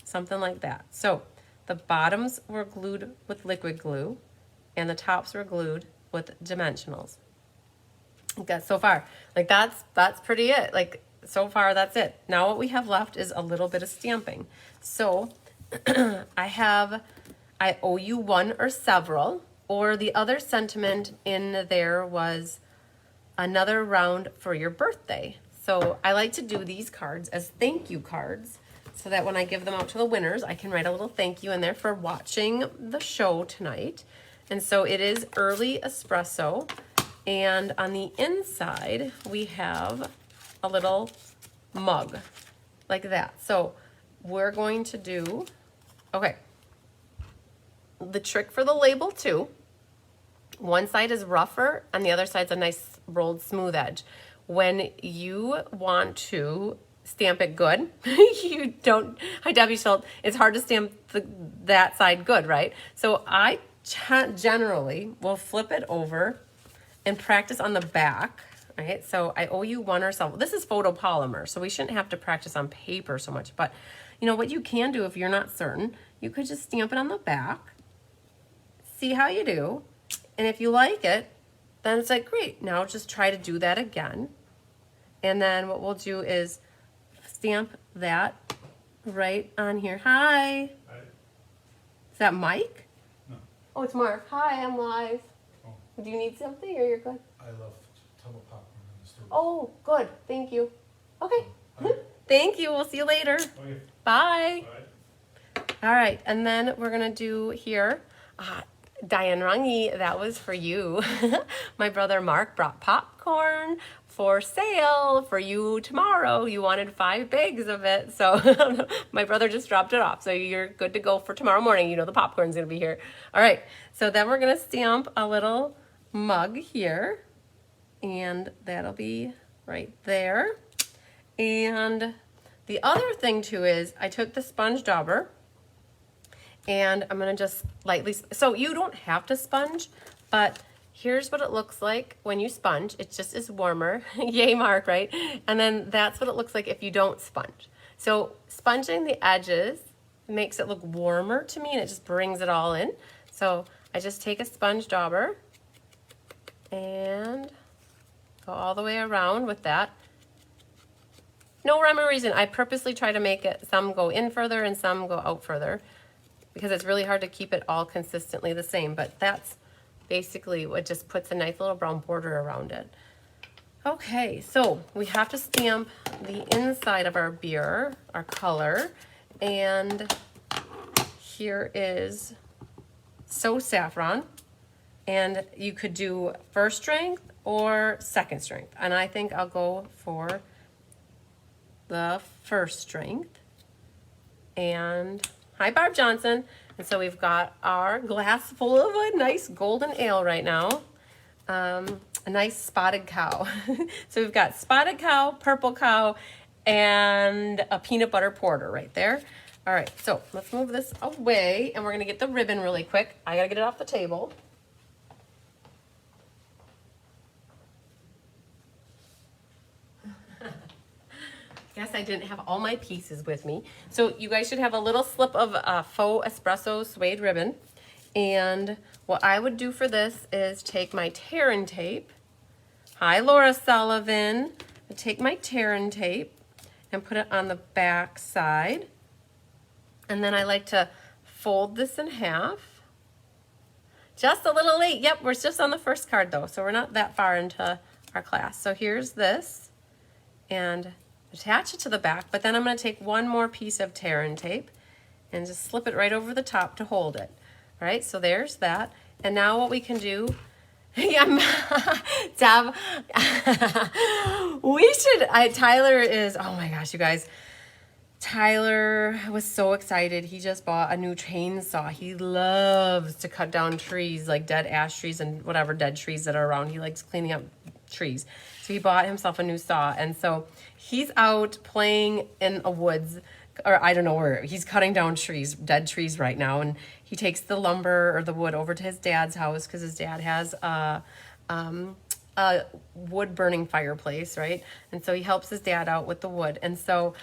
something like that. So the bottoms were glued with liquid glue and the tops were glued with dimensionals. Okay, so far, like that's pretty it. Like so far, that's it. Now what we have left is a little bit of stamping. So I owe you one or several, or the other sentiment in there was another round for your birthday. So I like to do these cards as thank you cards so that when I give them out to the winners, I can write a little thank you in there for watching the show tonight. And so it is early espresso. And on the inside, we have a little mug like that. So we're going to do, okay, the trick for the label too, one side is rougher and the other side's a nice rolled smooth edge. When you want to stamp it good, you don't, hi Debbie Schultz, it's hard to stamp that side good, right? So I generally will flip it over and practice on the back, right? So I owe you one or some, this is photopolymer, so we shouldn't have to practice on paper so much, but you know what you can do if you're not certain, you could just stamp it on the back, see how you do, and if you like it, then it's like, great, now just try to do that again. And then what we'll do is stamp that right on here. Hi. Hi. Is that Mike? No. Oh, it's Mark. Hi, I'm live. Oh. Do you need something or you're good? I love tub of popcorn on the stove. Oh, good. Thank you. Okay. Hi. Thank you. We'll see you later. Okay. Bye. Bye. All right. And then we're going to do here. Diane Rungy, that was for you. My brother Mark brought popcorn for sale for you tomorrow. You wanted 5 bags of it. So my brother just dropped it off. So you're good to go for tomorrow morning. You know the popcorn's going to be here. All right. So then we're going to stamp a little mug here. And that'll be right there. And the other thing too is I took the sponge dauber. And I'm going to just lightly, so you don't have to sponge, but here's what it looks like when you sponge. It just is warmer. Yay, Mark, right? And then that's what it looks like if you don't sponge. So sponging the edges makes it look warmer to me and it just brings it all in. So I just take a sponge dauber and go all the way around with that. No rhyme or reason. I purposely try to make it, some go in further and some go out further, because it's really hard to keep it all consistently the same, but that's basically what just puts a nice little brown border around it. Okay, so we have to stamp the inside of our beer, our color, and here is So Saffron, and you could do first strength or second strength, and I think I'll go for the first strength. And hi, Barb Johnson. And so we've got our glass full of a nice golden ale right now. A nice spotted cow. So we've got spotted cow, purple cow, and a peanut butter porter right there. All right, so let's move this away and we're gonna get the ribbon really quick. I gotta get it off the table. Guess I didn't have all my pieces with me. So you guys should have a little slip of faux espresso suede ribbon. And what I would do for this is take my tear and tape. Hi, Laura Sullivan. I take my tear and tape and put it on the back side. And then I like to fold this in half. Just a little late. Yep, we're just on the first card though, so we're not that far into our class. So here's this. And attach it to the back, but then I'm going to take one more piece of tear and tape and just slip it right over the top to hold it. All right, so there's that. And now what we can do, Deb, Tyler is, oh my gosh, you guys, Tyler was so excited. He just bought a new chainsaw. He loves to cut down trees, like dead ash trees and whatever dead trees that are around. He likes cleaning up trees. So he bought himself a new saw. And so he's out playing in a woods, or I don't know where. He's cutting down trees, dead trees right now. And he takes the lumber or the wood over to his dad's house because his dad has a wood burning fireplace, right? And so he helps his dad out with the wood. And so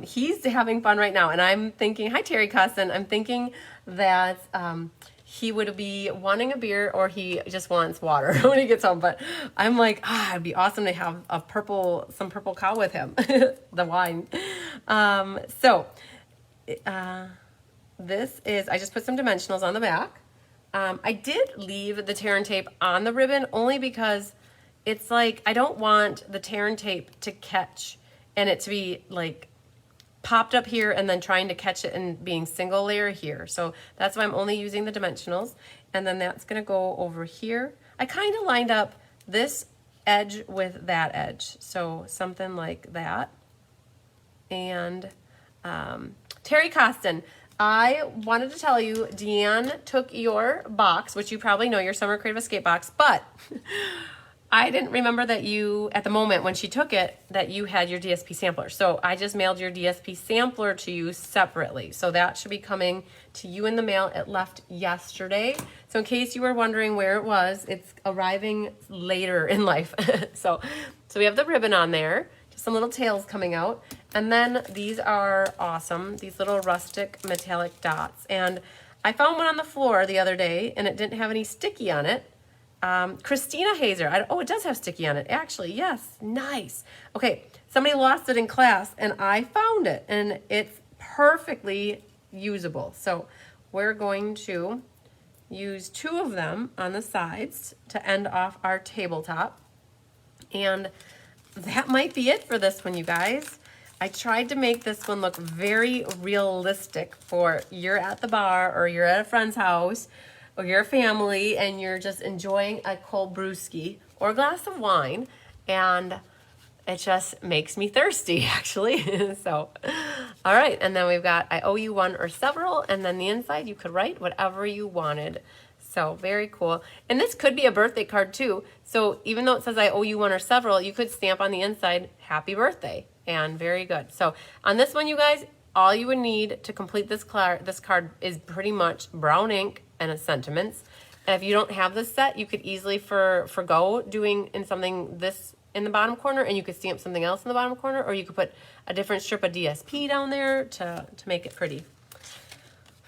he's having fun right now. And I'm thinking, hi, Terry Cusson. I'm thinking that he would be wanting a beer or he just wants water when he gets home. But I'm like, it'd be awesome to have some purple cow with him, the wine. This is, I just put some dimensionals on the back. I did leave the tear and tape on the ribbon only because it's like, I don't want the tear and tape to catch and it to be like popped up here and then trying to catch it and being single layer here. So that's why I'm only using the dimensionals. And then that's gonna go over here. I kind of lined up this edge with that edge. So something like that. And Terry Costin, I wanted to tell you, Deanne took your box, which you probably know, your Summer Creative Escape box, but I didn't remember that you, at the moment when she took it, that you had your DSP sampler. So I just mailed your DSP sampler to you separately. So that should be coming to you in the mail. It left yesterday. So in case you were wondering where it was, it's arriving later in life. So we have the ribbon on there, just some little tails coming out. And then these are awesome, these little rustic metallic dots. And I found one on the floor the other day and it didn't have any sticky on it. Christina Hazer. Oh, it does have sticky on it. Actually, yes. Nice. Okay. Somebody lost it in class and I found it and it's perfectly usable. So we're going to use 2 of them on the sides to end off our tabletop. And that might be it for this one, you guys. I tried to make this one look very realistic for you're at the bar or you're at a friend's house or you're a family and you're just enjoying a cold brewski or a glass of wine, and it just makes me thirsty, actually. So, all right, and then we've got I owe you one or several, and then the inside you could write whatever you wanted. So very cool. And this could be a birthday card too. So even though it says I owe you one or several, you could stamp on the inside, happy birthday, and very good. So on this one, you guys, all you would need to complete this card is pretty much brown ink and a sentiments. And if you don't have this set, you could easily forgo doing in something this in the bottom corner, and you could stamp something else in the bottom corner, or you could put a different strip of DSP down there to make it pretty.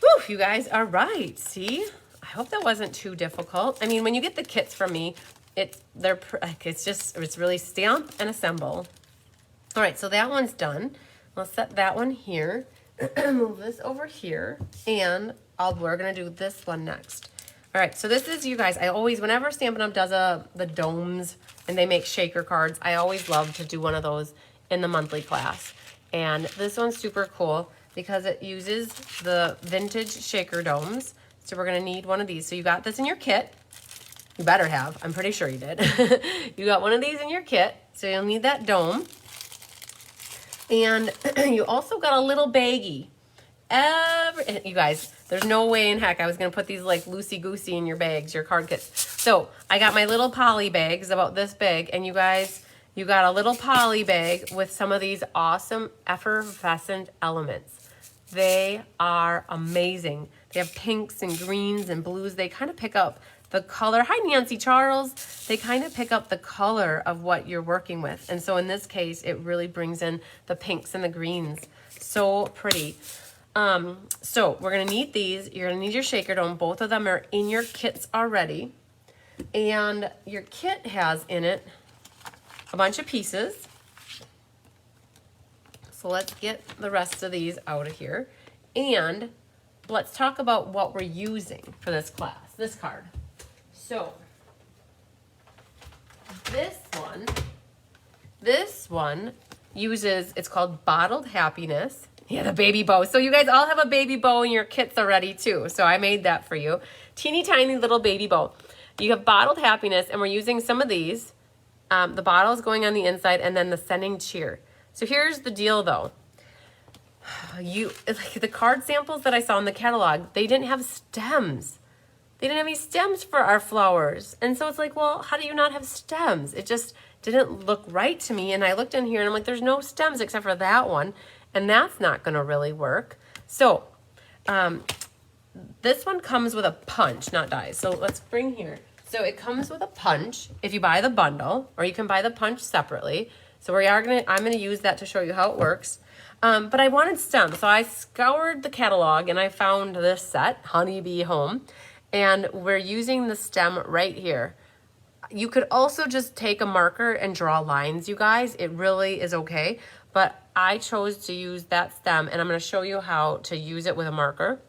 Whew, you guys are right. See, I hope that wasn't too difficult. I mean, when you get the kits from me, it's really stamp and assemble. All right, so that one's done. I'll set that one here. Move this over here, and we're gonna do this one next. All right, so this is, you guys, I always, whenever Stampin' Up! Does the domes and they make shaker cards, I always love to do one of those in the monthly class. And this one's super cool because it uses the vintage shaker domes. So we're gonna need one of these. So you got this in your kit. You better have, I'm pretty sure you did. You got one of these in your kit, so you'll need that dome. And you also got a little baggie. You guys, there's no way in heck I was going to put these like loosey-goosey in your bags, your card kits. So I got my little poly bags about this big, and you guys, you got a little poly bag with some of these awesome effervescent elements. They are amazing. They have pinks and greens and blues. They kind of pick up the color. Hi, Nancy Charles. They kind of pick up the color of what you're working with. And so in this case, it really brings in the pinks and the greens. So pretty. So we're going to need these. You're going to need your shaker dome. Both of them are in your kits already. And your kit has in it a bunch of pieces. So let's get the rest of these out of here. And let's talk about what we're using for this class, this card. So this one uses, it's called Bottled Happiness. Yeah, the baby bow. So you guys all have a baby bow in your kits already too. So I made that for you. Teeny tiny little baby bow. You have Bottled Happiness, and we're using some of these. The bottle is going on the inside, and then the Sending Cheer. So here's the deal though. Like the card samples that I saw in the catalog, they didn't have stems. They didn't have any stems for our flowers. And so it's like, well, how do you not have stems? It just didn't look right to me. And I looked in here and I'm like, there's no stems except for that one. And that's not gonna really work. So this one comes with a punch, not dies. So let's bring here. So it comes with a punch if you buy the bundle, or you can buy the punch separately. So I'm gonna use that to show you how it works. But I wanted stems, so I scoured the catalog and I found this set, Honeybee Home. And we're using the stem right here. You could also just take a marker and draw lines, you guys. It really is okay. But I chose to use that stem, and I'm going to show you how to use it with a marker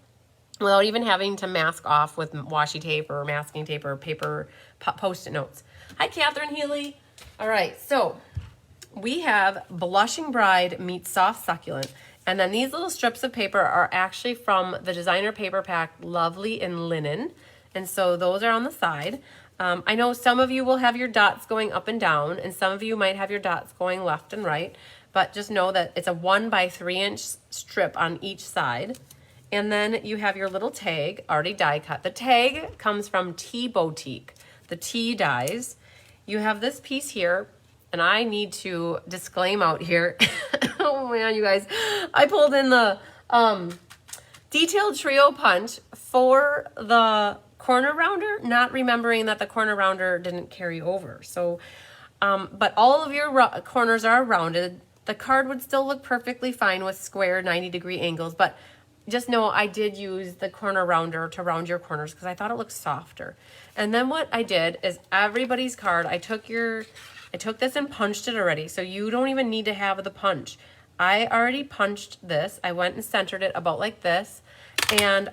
without even having to mask off with washi tape or masking tape or paper post-it notes. Hi, Catherine Healy. All right, so we have Blushing Bride meets Soft Succulent. And then these little strips of paper are actually from the designer paper pack, Lovely in Linen. And so those are on the side. I know some of you will have your dots going up and down, and some of you might have your dots going left and right, but just know that it's a 1 by 3 inch strip on each side. And then you have your little tag already die cut. The tag comes from Tea Boutique, the tea dies. You have this piece here, and I need to disclaim out here. Oh man, you guys, I pulled in the detailed trio punch for the corner rounder, not remembering that the corner rounder didn't carry over. So, but all of your corners are rounded. The card would still look perfectly fine with square 90-degree angles, but just know I did use the corner rounder to round your corners because I thought it looked softer. And then what I did is everybody's card, I took this and punched it already, so you don't even need to have the punch. I already punched this. I went and centered it about like this, and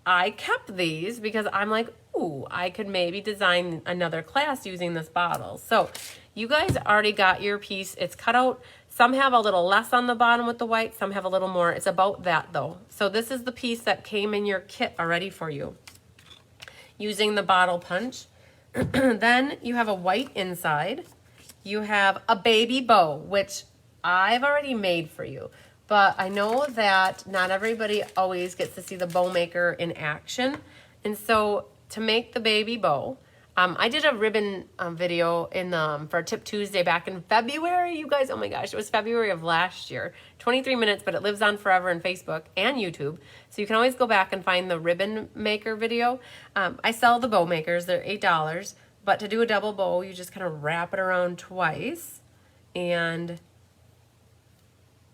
I kept these because I'm like, ooh, I could maybe design another class using this bottle. So you guys already got your piece. It's cut out. Some have a little less on the bottom with the white. Some have a little more. It's about that though. So this is the piece that came in your kit already for you using the bottle punch. Then you have a white inside. You have a baby bow, which I've already made for you. But I know that not everybody always gets to see the bow maker in action. And so to make the baby bow, I did a ribbon video for Tip Tuesday back in February. You guys, oh my gosh, it was February of last year. 23 minutes, but it lives on forever in Facebook and YouTube. So you can always go back and find the ribbon maker video. I sell the bow makers. They're $8. But to do a double bow, you just kind of wrap it around twice. And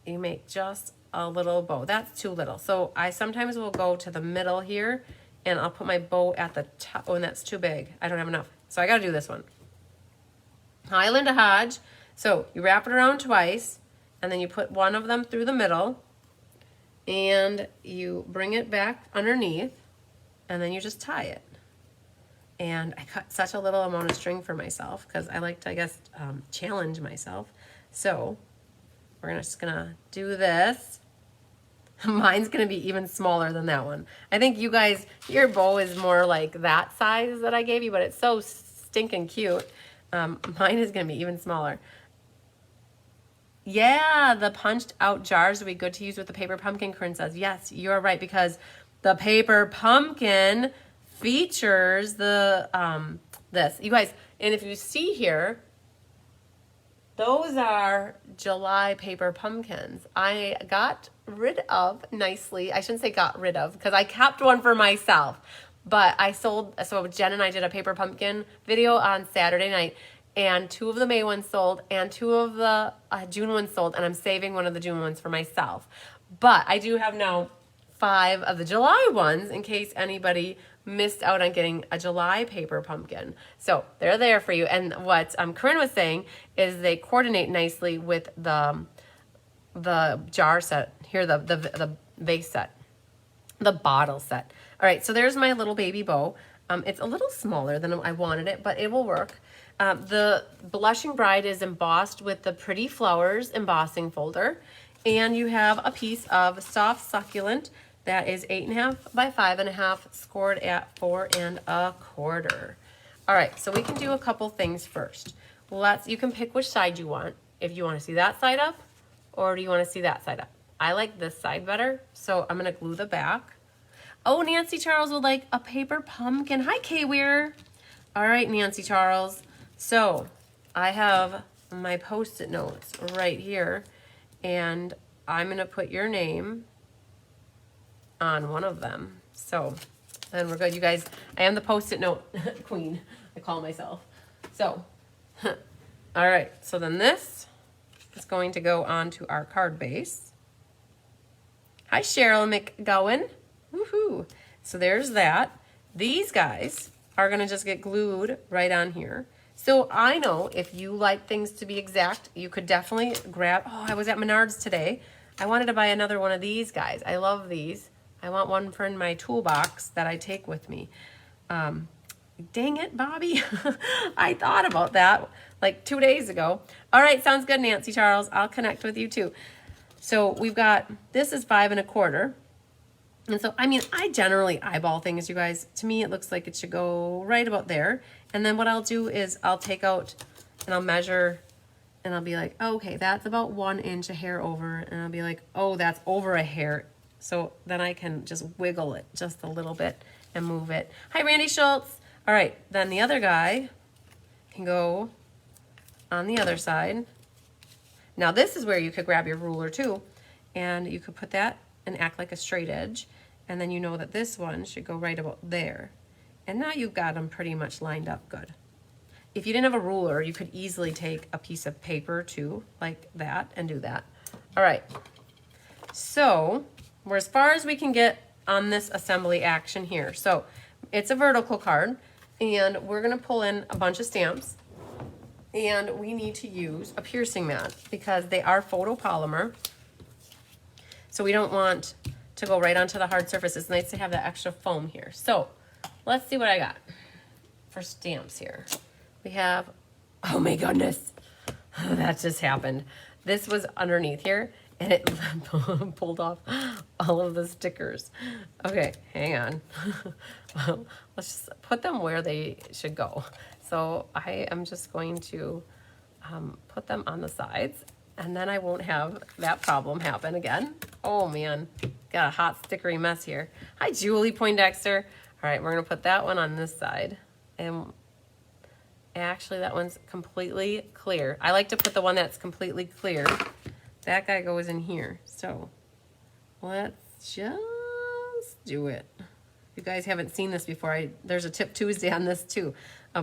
you make just a little bow. That's too little. So I sometimes will go to the middle here and I'll put my bow at the top. Oh, and that's too big. I don't have enough. So I got to do this one. Highland Hodge. So you wrap it around twice and then you put one of them through the middle and you bring it back underneath and then you just tie it. And I cut such a little amount of string for myself because I like to, I guess, challenge myself. So we're just gonna do this. Mine's gonna be even smaller than that one. I think you guys, your bow is more like that size that I gave you, but it's so stinking cute. Mine is gonna be even smaller. Yeah, the punched out jars would be good to use with the paper pumpkin. Corinne says, yes, you're right, because the paper pumpkin features the this. You guys, and if you see here, those are July paper pumpkins. I got rid of nicely. I shouldn't say got rid of because I kept one for myself. But I sold, so Jen and I did a paper pumpkin video on Saturday night, and 2 of the May ones sold and 2 of the June ones sold, and I'm saving one of the June ones for myself. But I do have now 5 of the July ones in case anybody missed out on getting a July paper pumpkin. So they're there for you. And what Corinne was saying is they coordinate nicely with the jar set here, the vase set, the bottle set. All right, so there's my little baby bow. It's a little smaller than I wanted it, but it will work. The Blushing Bride is embossed with the Pretty Flowers embossing folder, and you have a piece of soft succulent that is 8.5 by 5.5, scored at 4 1/4. All right, so we can do a couple things first. You can pick which side you want. If you want to see that side up, or do you want to see that side up? I like this side better, so I'm gonna glue the back. Oh, Nancy Charles would like a paper pumpkin. Hi, Kay Weir. All right, Nancy Charles. So I have my Post-it notes right here, and I'm gonna put your name on one of them. So then we're good. You guys, I am the Post-it note queen, I call myself. So, all right. So then this is going to go onto our card base. Hi, Cheryl McGowan. Woohoo. So there's that. These guys are going to just get glued right on here. So I know if you like things to be exact, you could definitely grab, oh, I was at Menards today. I wanted to buy another one of these guys. I love these. I want one for in my toolbox that I take with me. Dang it, Bobby. I thought about that like 2 days ago. All right, sounds good, Nancy Charles. I'll connect with you too. So we've got, this is 5 1/4. And so, I mean, I generally eyeball things, you guys. To me, it looks like it should go right about there. And then what I'll do is I'll take out and I'll measure and I'll be like, oh, okay, that's about 1 inch a hair over. And I'll be like, oh, that's over a hair. So then I can just wiggle it just a little bit and move it. Hi, Randy Schultz. All right, then the other guy can go on the other side. Now this is where you could grab your ruler too, and you could put that and act like a straight edge. And then you know that this one should go right about there. And now you've got them pretty much lined up good. If you didn't have a ruler, you could easily take a piece of paper too, like that, and do that. All right, so we're as far as we can get on this assembly action here. So it's a vertical card, and we're gonna pull in a bunch of stamps, and we need to use a piercing mat because they are photopolymer. So we don't want to go right onto the hard surface. It's nice to have that extra foam here. So let's see what I got for stamps here. We have, oh my goodness, that just happened. This was underneath here and it pulled off all of the stickers. Okay, hang on. Let's just put them where they should go. So I am just going to put them on the sides, and then I won't have that problem happen again. Oh man, got a hot stickery mess here. Hi, Julie Poindexter. All right, we're gonna put that one on this side. And actually that one's completely clear. I like to put the one that's completely clear. That guy goes in here. So let's just do it. You guys haven't seen this before. There's a Tip Tuesday on this too.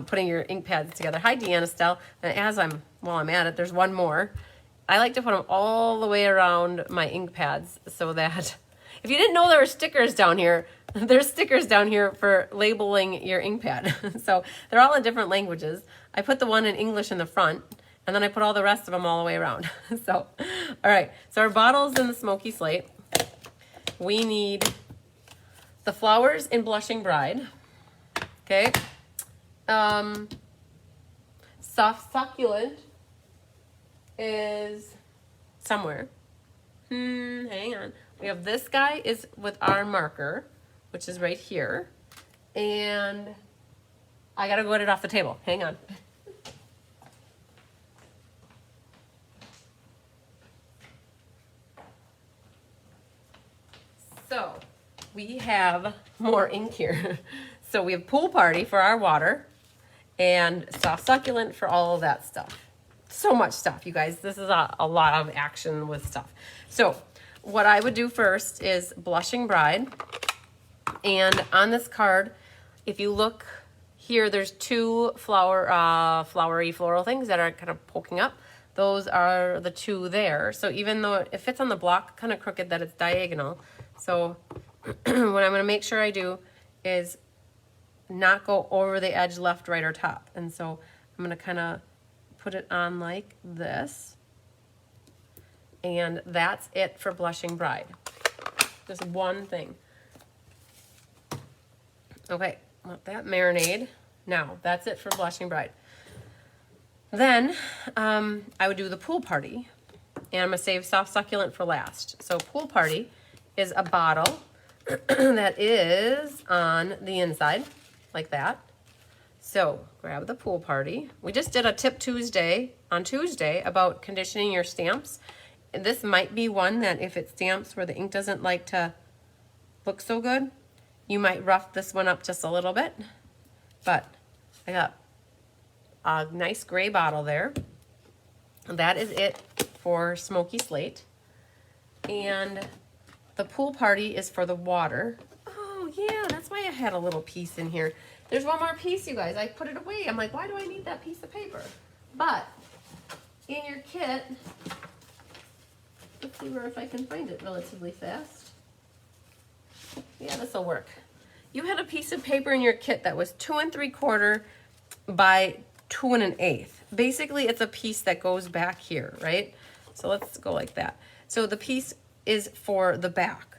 Putting your ink pads together. Hi, Deanna Stell. And while I'm at it, there's one more. I like to put them all the way around my ink pads so that if you didn't know there were stickers down here, there's stickers down here for labeling your ink pad. So they're all in different languages. I put the one in English in the front, and then I put all the rest of them all the way around. So, all right. So our bottle's in the Smoky Slate. We need the flowers in Blushing Bride. Okay. Soft Succulent is somewhere. Hang on. We have this guy is with our marker, which is right here. And I gotta go get it off the table. Hang on. So we have more ink here. So we have Pool Party for our water and Soft Succulent for all of that stuff. So much stuff, you guys. This is a lot of action with stuff. So what I would do first is Blushing Bride. And on this card, if you look here, there's two flowery floral things that are kind of poking up. Those are the two there. So even though it fits on the block kind of crooked, that it's diagonal. So what I'm going to make sure I do is not go over the edge left, right, or top. And so I'm going to kind of put it on like this. And that's it for Blushing Bride. Just one thing. Okay, let that marinate. Now, that's it for Blushing Bride. Then I would do the Pool Party. And I'm going to save Soft Succulent for last. So Pool Party is a bottle that is on the inside, like that. So grab the Pool Party. We just did a Tip Tuesday on Tuesday about conditioning your stamps. And this might be one that if it's stamps where the ink doesn't like to look so good, you might rough this one up just a little bit. But I got a nice gray bottle there. That is it for Smoky Slate. And the Pool Party is for the water. Oh yeah, that's why I had a little piece in here. There's one more piece, you guys. I put it away. I'm like, why do I need that piece of paper? But in your kit, let's see where if I can find it relatively fast. Yeah, this will work. You had a piece of paper in your kit that was 2 3/4 by 2 1/8. Basically, it's a piece that goes back here, right? So let's go like that. So the piece is for the back,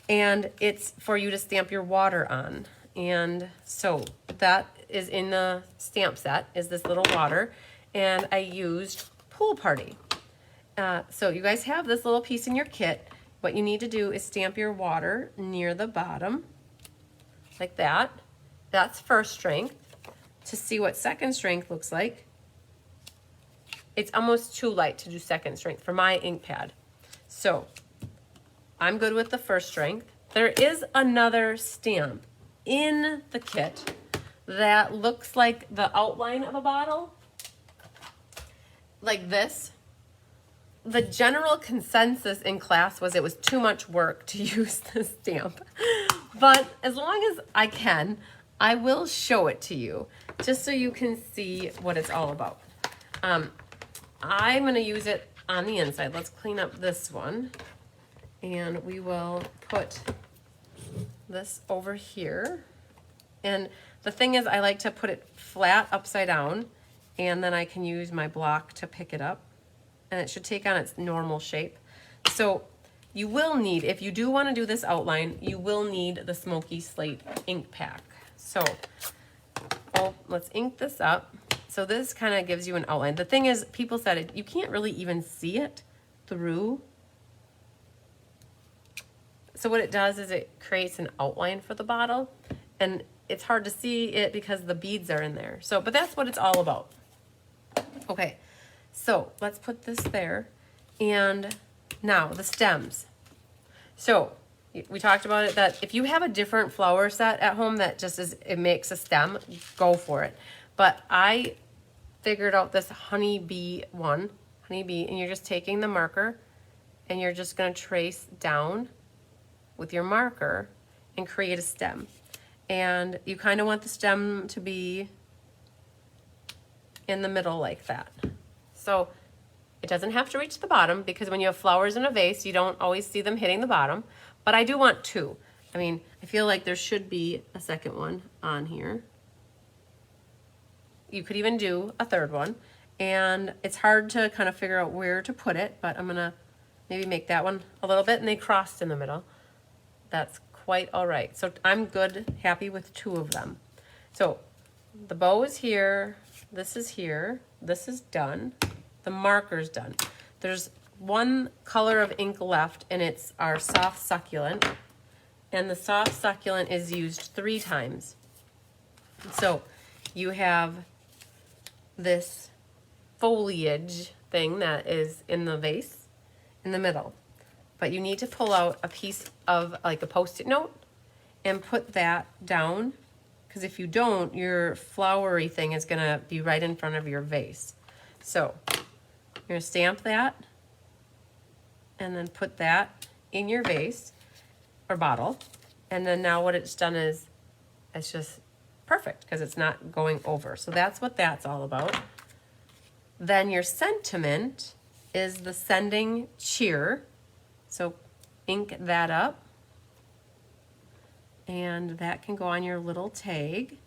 and it's for you to stamp your water on. And so that is in the stamp set, is this little water, and I used Pool Party. So you guys have this little piece in your kit. what you need to do is stamp your water near the bottom, like that. That's first strength. To see what second strength looks like, it's almost too light to do second strength for my ink pad. So I'm good with the first strength. There is another stamp in the kit that looks like the outline of a bottle, like this. The general consensus in class was it was too much work to use this stamp. But as long as I can, I will show it to you just so you can see what it's all about. I'm gonna use it on the inside. Let's clean up this one. And we will put this over here. And the thing is, I like to put it flat upside down, and then I can use my block to pick it up. And it should take on its normal shape. So you will need, if you do want to do this outline, you will need the Smoky Slate ink pack. So let's ink this up. So this kind of gives you an outline. The thing is, people said you can't really even see it through. So what it does is it creates an outline for the bottle, and it's hard to see it because the beads are in there. So, but that's what it's all about. Okay. So let's put this there. And now the stems. So we talked about it, that if you have a different flower set at home that just is, it makes a stem, go for it. But I figured out this honeybee, and you're just taking the marker and you're just going to trace down with your marker and create a stem. And you kind of want the stem to be in the middle like that. So it doesn't have to reach the bottom, because when you have flowers in a vase, you don't always see them hitting the bottom. But I do want two. I mean, I feel like there should be a second one on here. You could even do a third one. And it's hard to kind of figure out where to put it, but I'm gonna maybe make that one a little bit, and they crossed in the middle. That's quite all right. So I'm good, happy with two of them. So the bow is here, this is here, this is done. The marker's done. There's one color of ink left, and it's our soft succulent. And the soft succulent is used 3 times. So you have this foliage thing that is in the vase in the middle. But you need to pull out a piece of like a Post-it note and put that down, because if you don't, your flowery thing is gonna be right in front of your vase. So you're gonna stamp that and then put that in your vase or bottle. And then now what it's done is it's just perfect because it's not going over. So that's what that's all about. Then your sentiment is the sending cheer. So ink that up. And that can go on your little tag.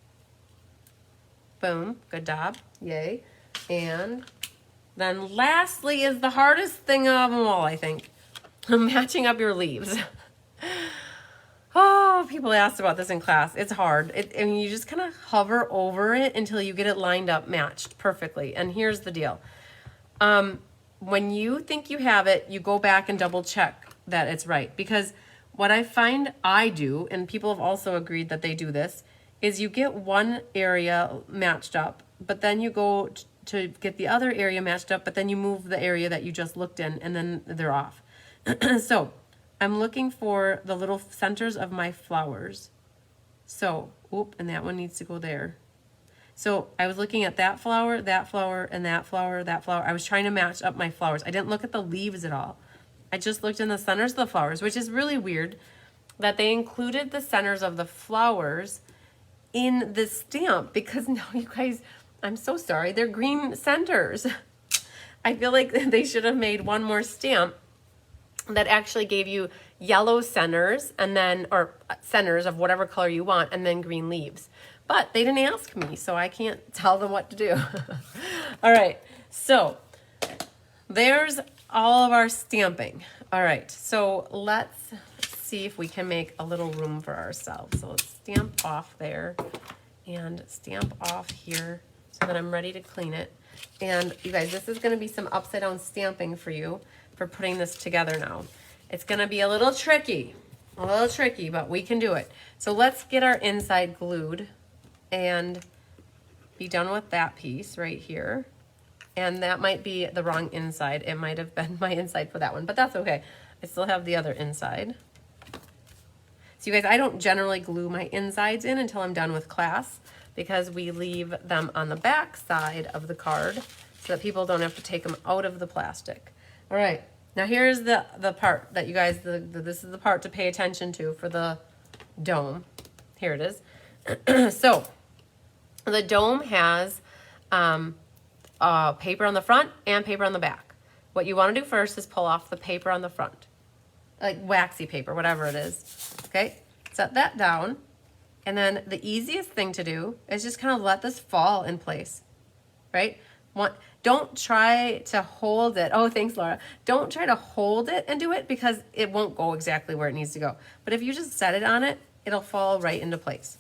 Boom, good job, yay. And then lastly is the hardest thing of them all, I think. Matching up your leaves. Oh, people asked about this in class. It's hard. I mean, you just kind of hover over it until you get it lined up, matched perfectly. And here's the deal. When you think you have it, you go back and double check that it's right. Because what I find I do, and people have also agreed that they do this, is you get one area matched up, but then you go to get the other area matched up, but then you move the area that you just looked in, and then they're off. So I'm looking for the little centers of my flowers. So, and that one needs to go there. So I was looking at that flower, and that flower, that flower. I was trying to match up my flowers. I didn't look at the leaves at all. I just looked in the centers of the flowers, which is really weird that they included the centers of the flowers in the stamp, because now you guys, I'm so sorry, they're green centers. I feel like they should have made one more stamp that actually gave you yellow centers, and then, or centers of whatever color you want, and then green leaves. But they didn't ask me, so I can't tell them what to do. All right, so there's all of our stamping. All right, so let's see if we can make a little room for ourselves. So let's stamp off there and stamp off here so that I'm ready to clean it. And you guys, this is gonna be some upside down stamping for you for putting this together now. It's gonna be a little tricky, but we can do it. So let's get our inside glued and be done with that piece right here. And that might be the wrong inside. It might have been my inside for that one, but that's okay. I still have the other inside. So you guys, I don't generally glue my insides in until I'm done with class because we leave them on the back side of the card so that people don't have to take them out of the plastic. All right, now here's the part that you guys, this is the part to pay attention to for the dome. Here it is. So the dome has paper on the front and paper on the back. What you want to do first is pull off the paper on the front, like waxy paper, whatever it is. Okay, set that down. And then the easiest thing to do is just kind of let this fall in place, right? Don't try to hold it. Oh, thanks, Laura. Don't try to hold it and do it because it won't go exactly where it needs to go. But if you just set it on it, it'll fall right into place.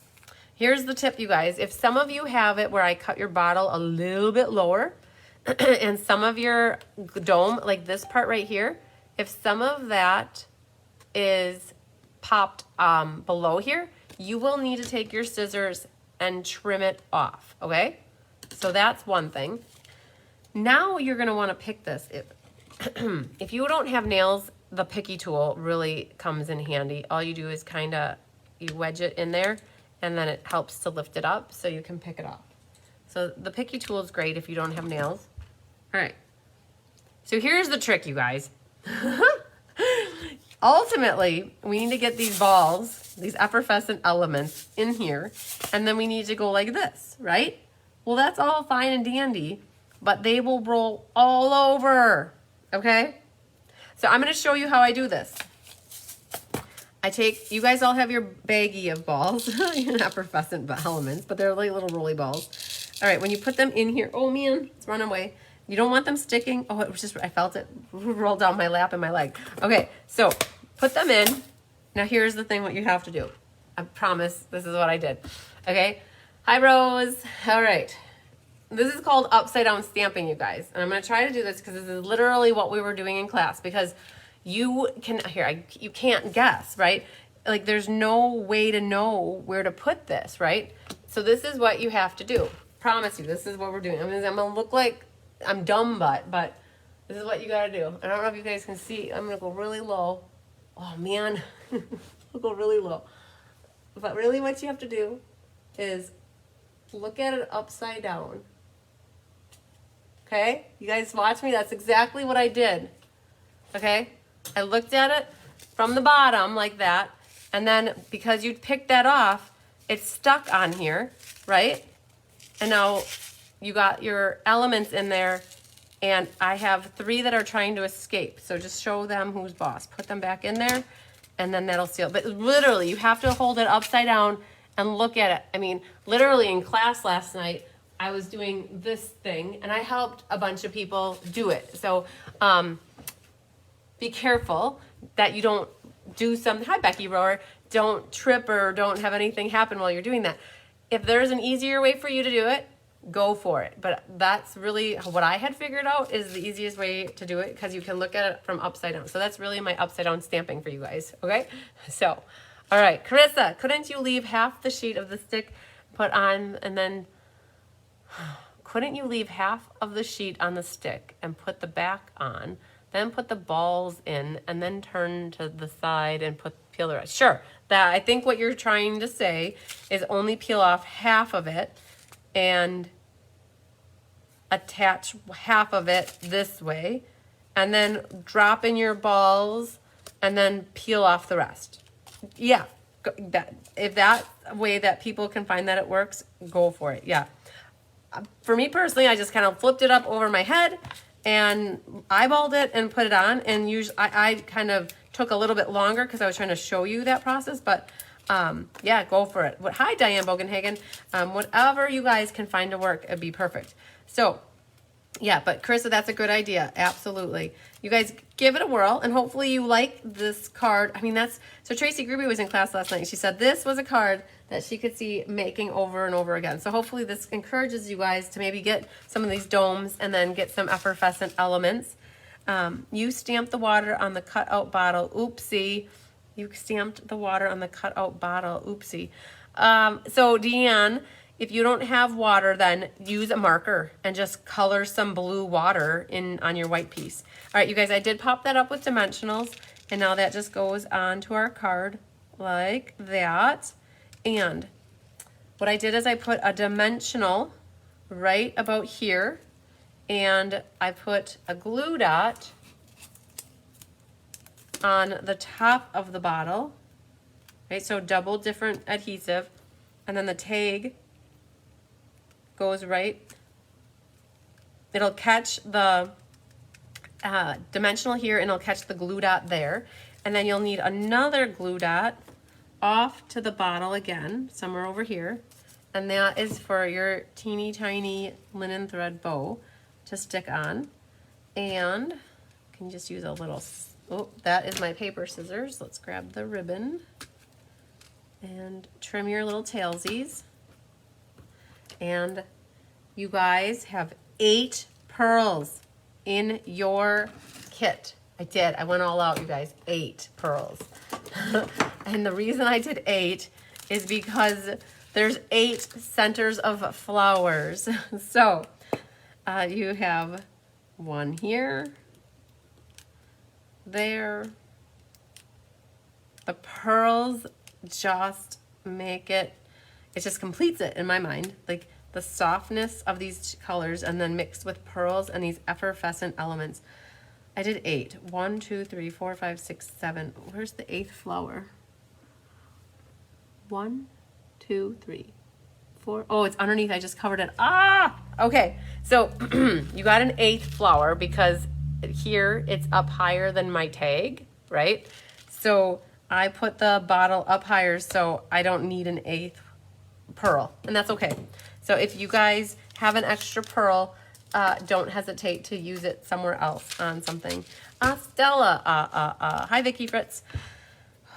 Here's the tip, you guys. If some of you have it where I cut your bottle a little bit lower and some of your dome, like this part right here, if some of that is popped below here, you will need to take your scissors and trim it off, okay? So that's one thing. Now you're gonna wanna pick this. If you don't have nails, the picky tool really comes in handy. All you do is you wedge it in there and then it helps to lift it up so you can pick it up. So the picky tool is great if you don't have nails. All right, so here's the trick, you guys. Ultimately, we need to get these balls, these effervescent elements in here, and then we need to go like this, right? Well, that's all fine and dandy, but they will roll all over, okay? So I'm gonna show you how I do this. You guys all have your baggie of balls, effervescent elements, but they're like little rolly balls. All right, when you put them in here, oh man, it's running away. You don't want them sticking. Oh, it was just, I felt it roll down my lap and my leg. Okay, so put them in. Now here's the thing what you have to do. I promise this is what I did. Okay, hi Rose. All right, this is called upside down stamping, you guys. And I'm gonna try to do this because this is literally what we were doing in class because you can't guess, right? Like there's no way to know where to put this, right? So this is what you have to do. Promise you, this is what we're doing. I'm gonna look like I'm dumb but this is what you gotta do. I don't know if you guys can see. I'm gonna go really low. Oh man, I'll go really low. But really what you have to do is look at it upside down. Okay, you guys watch me. That's exactly what I did. Okay, I looked at it from the bottom like that. And then because you picked that off, it's stuck on here, right? And now you got your elements in there, and I have 3 that are trying to escape. So just show them who's boss. Put them back in there, and then that'll seal. But literally, you have to hold it upside down and look at it. I mean, literally in class last night, I was doing this thing, and I helped a bunch of people do it. So be careful that you don't do something. Hi, Becky Rower. Don't trip or don't have anything happen while you're doing that. If there's an easier way for you to do it, go for it. But that's really what I had figured out is the easiest way to do it because you can look at it from upside down. So that's really my upside down stamping for you guys, okay? So, all right, Carissa, couldn't you leave half the sheet of the stick put on and then, couldn't you leave half of the sheet on the stick and put the back on, then put the balls in and then turn to the side and peel the rest? Sure, that I think what you're trying to say is only peel off half of it and attach half of it this way and then drop in your balls and then peel off the rest. Yeah, if that way that people can find that it works, go for it. Yeah. For me personally, I just kind of flipped it up over my head and eyeballed it and put it on. And usually I kind of took a little bit longer because I was trying to show you that process, but yeah, go for it. Hi, Diane Bogenhagen. Whatever you guys can find to work, it'd be perfect. So yeah, but Carissa, that's a good idea. Absolutely. You guys give it a whirl and hopefully you like this card. I mean, so Tracy Gruby was in class last night. She said this was a card that she could see making over and over again. So hopefully this encourages you guys to maybe get some of these domes and then get some effervescent elements. You stamped the water on the cutout bottle. Oopsie. You stamped the water on the cutout bottle. Oopsie. So Deanne, if you don't have water, then use a marker and just color some blue water on your white piece. All right, you guys, I did pop that up with dimensionals, and now that just goes onto our card like that. And what I did is I put a dimensional right about here, and I put a glue dot on the top of the bottle, right? So double different adhesive, and then the tag goes right. It'll catch the dimensional here, and it'll catch the glue dot there. And then you'll need another glue dot off to the bottle again, somewhere over here. And that is for your teeny tiny linen thread bow to stick on. And you can just use a little, oh, that is my paper scissors. Let's grab the ribbon and trim your little tailsies. And you guys have 8 pearls in your kit. I did. I went all out, you guys. 8 pearls. And the reason I did 8 is because there's 8 centers of flowers. So you have 1 here, there. The pearls just make it, it just completes it in my mind. Like the softness of these colors and then mixed with pearls and these effervescent elements. I did 8. 1, 2, 3, 4, 5, 6, 7. Where's the 8th flower? 1, 2, 3, 4. Oh, it's underneath. I just covered it. Ah! Okay. So you got an 8th flower because here it's up higher than my tag, right? So I put the bottle up higher so I don't need an 8th pearl, and that's okay. So if you guys have an extra pearl, don't hesitate to use it somewhere else on something. Stella, hi Vicky Fritz.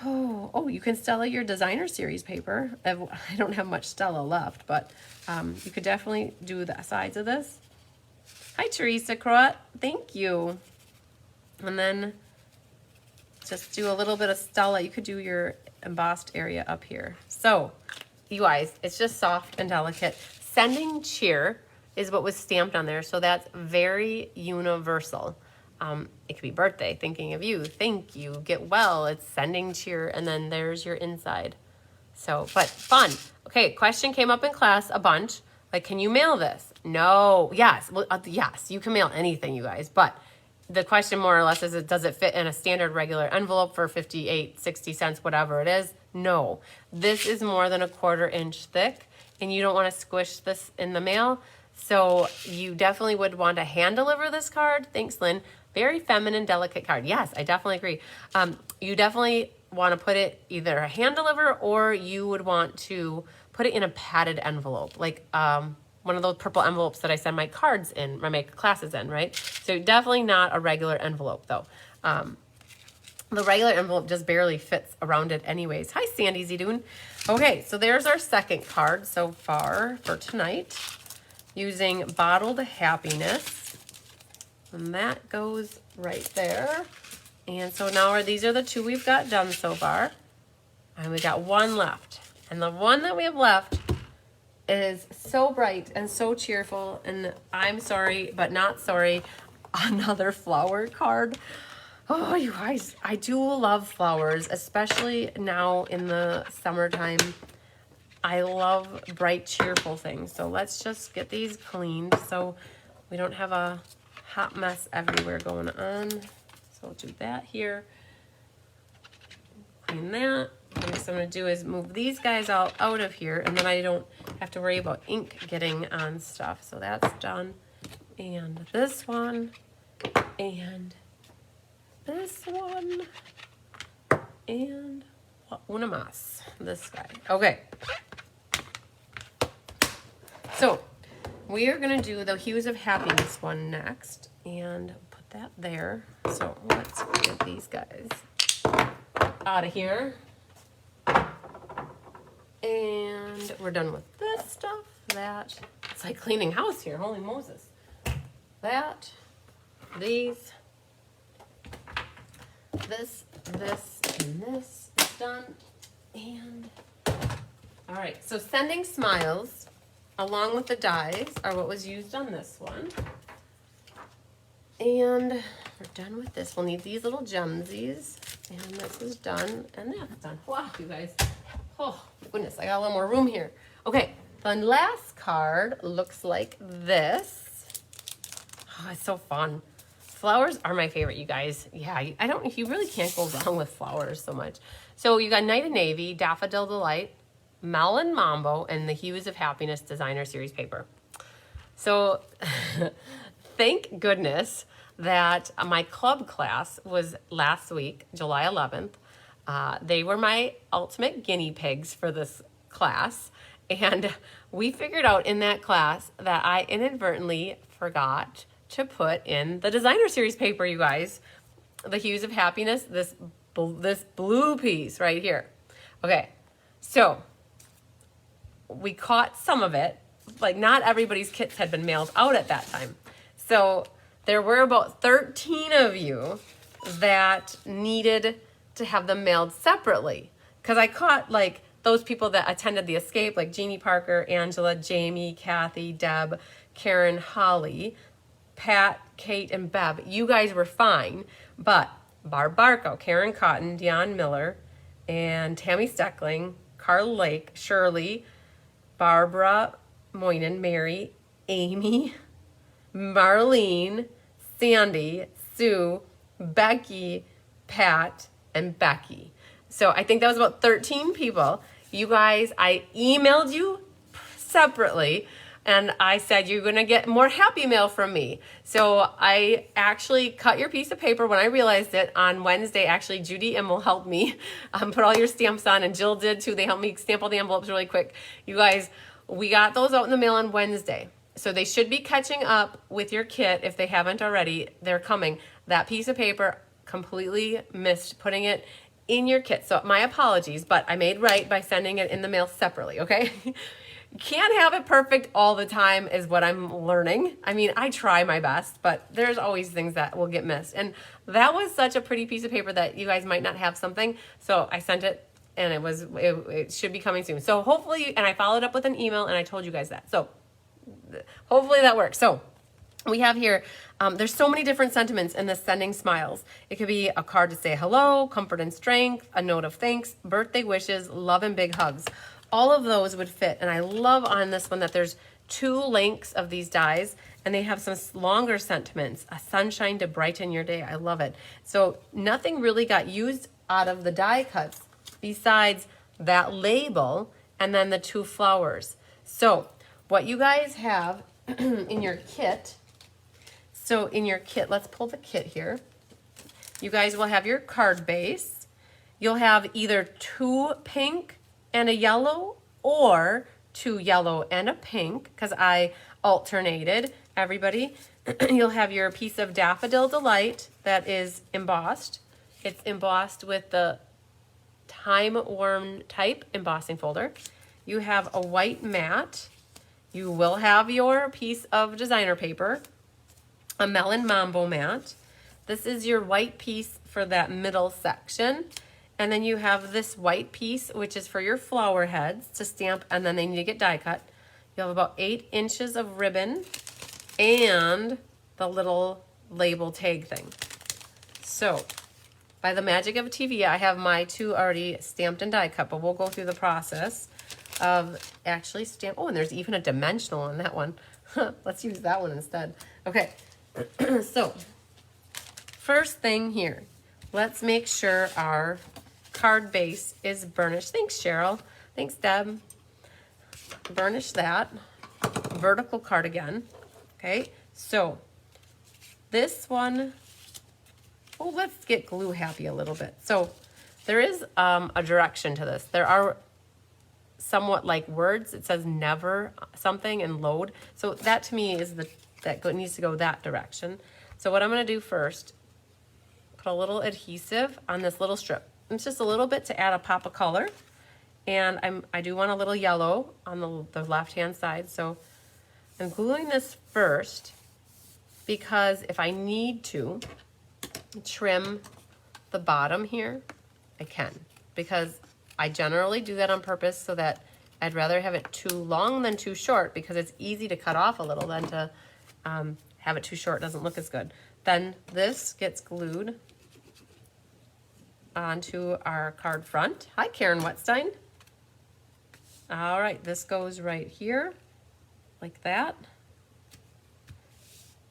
Oh, you can Stella your designer series paper. I don't have much Stella left, but you could definitely do the sides of this. Hi Teresa Crot, thank you. And then just do a little bit of Stella. You could do your embossed area up here. So you guys, it's just soft and delicate. Sending cheer is what was stamped on there, so that's very universal. It could be birthday, thinking of you, thank you, get well, it's sending cheer, and then there's your inside. So, but fun. Okay, question came up in class a bunch, like, can you mail this? No, yes, well, yes, you can mail anything, you guys, but the question more or less is, does it fit in a standard regular envelope for 58, 60 cents, whatever it is? No, this is more than a 1/4 inch thick, and you don't want to squish this in the mail. So you definitely would want to hand deliver this card. Thanks, Lynn. Very feminine, delicate card. Yes, I definitely agree. You definitely want to put it either a hand deliver, or you would want to put it in a padded envelope, like one of those purple envelopes that I send my cards in, my classes in, right? So definitely not a regular envelope though. The regular envelope just barely fits around it anyways. Hi, Sandy Zidune. Okay, so there's our second card so far for tonight, using Bottled Happiness. And that goes right there. And so now these are the 2 we've got done so far. And we got 1 left. And the one that we have left is so bright and so cheerful. And I'm sorry, but not sorry. Another flower card. Oh, you guys, I do love flowers, especially now in the summertime. I love bright, cheerful things. So let's just get these cleaned so we don't have a hot mess everywhere going on. So I'll do that here. Clean that. And what I'm going to do is move these guys all out of here, and then I don't have to worry about ink getting on stuff. So that's done. And this one. And this one. And una más. This guy. Okay. So we are going to do the Hues of Happiness one next, and put that there. So let's get these guys out of here. And we're done with this stuff. That, it's like cleaning house here. Holy Moses. That, these, this, and this is done. And, all right, so sending smiles along with the dies are what was used on this one. And we're done with this. We'll need these little gemsies. And this is done, and that's done. Wow, you guys. Oh, my goodness, I got a little more room here. Okay, the last card looks like this. Oh, it's so fun. Flowers are my favorite, you guys. Yeah, you really can't go wrong with flowers so much. So you got Night of Navy, Daffodil Delight, Melon Mambo, and the Hues of Happiness Designer Series paper. So thank goodness that my club class was last week, July 11th. They were my ultimate guinea pigs for this class. And we figured out in that class that I inadvertently forgot to put in the designer series paper, you guys. The Hues of Happiness, this blue piece right here. Okay, so we caught some of it. Like, not everybody's kits had been mailed out at that time. So there were about 13 of you that needed to have them mailed separately. Because I caught, like, those people that attended the escape, like Jeannie Parker, Angela, Jamie, Kathy, Deb, Karen, Holly, Pat, Kate, and Bev. You guys were fine. But Barb Barco, Karen Cotton, Dionne Miller, and Tammy Steckling, Carl Lake, Shirley, Barbara Moynan, Mary, Amy, Marlene, Sandy, Sue, Becky, Pat, and Becky. So I think that was about 13 people. You guys, I emailed you separately, and I said you're going to get more happy mail from me. So I actually cut your piece of paper when I realized it on Wednesday. Actually, Judy and will help me put all your stamps on, and Jill did too. They helped me stamp all the envelopes really quick. You guys, we got those out in the mail on Wednesday. So they should be catching up with your kit if they haven't already. They're coming. That piece of paper, completely missed putting it in your kit. So my apologies, but I made right by sending it in the mail separately, okay? Can't have it perfect all the time is what I'm learning. I mean, I try my best, but there's always things that will get missed. And that was such a pretty piece of paper that you guys might not have something. So I sent it, and it should be coming soon. So hopefully, and I followed up with an email, and I told you guys that. So hopefully that works. So we have here, there's so many different sentiments in this sending smiles. It could be a card to say hello, comfort and strength, a note of thanks, birthday wishes, love and big hugs. All of those would fit. And I love on this one that there's 2 lengths of these dies, and they have some longer sentiments. A sunshine to brighten your day. I love it. So nothing really got used out of the die cuts besides that label and then the 2 flowers. So what you guys have in your kit, let's pull the kit here. You guys will have your card base. You'll have either 2 pink and a yellow, or 2 yellow and a pink, because I alternated everybody. You'll have your piece of Daffodil Delight that is embossed. It's embossed with the time-worn type embossing folder. You have a white mat. You will have your piece of designer paper, a Melon Mambo mat. This is your white piece for that middle section. And then you have this white piece, which is for your flower heads to stamp, and then they need to get die cut. You have about 8 inches of ribbon and the little label tag thing. So by the magic of TV, I have my 2 already stamped and die cut, but we'll go through the process of actually stamp. Oh, and there's even a dimensional on that one. Let's use that one instead. Okay, so first thing here, let's make sure our card base is burnished. Thanks, Cheryl. Thanks, Deb. Burnish that. Vertical card again. Okay, so this one, oh, let's get glue happy a little bit. So there is a direction to this. There are somewhat like words. It says never something and load. So that to me is that needs to go that direction. So what I'm going to do first, put a little adhesive on this little strip. It's just a little bit to add a pop of color. And I do want a little yellow on the left-hand side. So I'm gluing this first because if I need to trim the bottom here, I can, because I generally do that on purpose so that I'd rather have it too long than too short, because it's easy to cut off a little than to have it too short. It doesn't look as good. Then this gets glued onto our card front. Hi, Karen Wetstein. All right, this goes right here like that.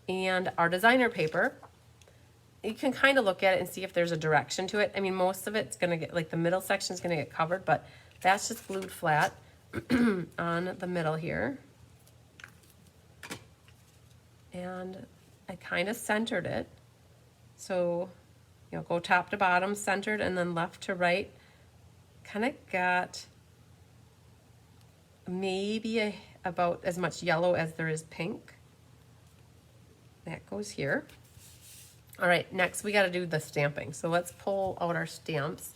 And our designer paper, you can kind of look at it and see if there's a direction to it. I mean, most of it's gonna get, like the middle section is gonna get covered, but that's just glued flat on the middle here. And I kind of centered it. So, you know, go top to bottom, centered, and then left to right. Kind of got maybe about as much yellow as there is pink. That goes here. All right, next we got to do the stamping. So let's pull out our stamps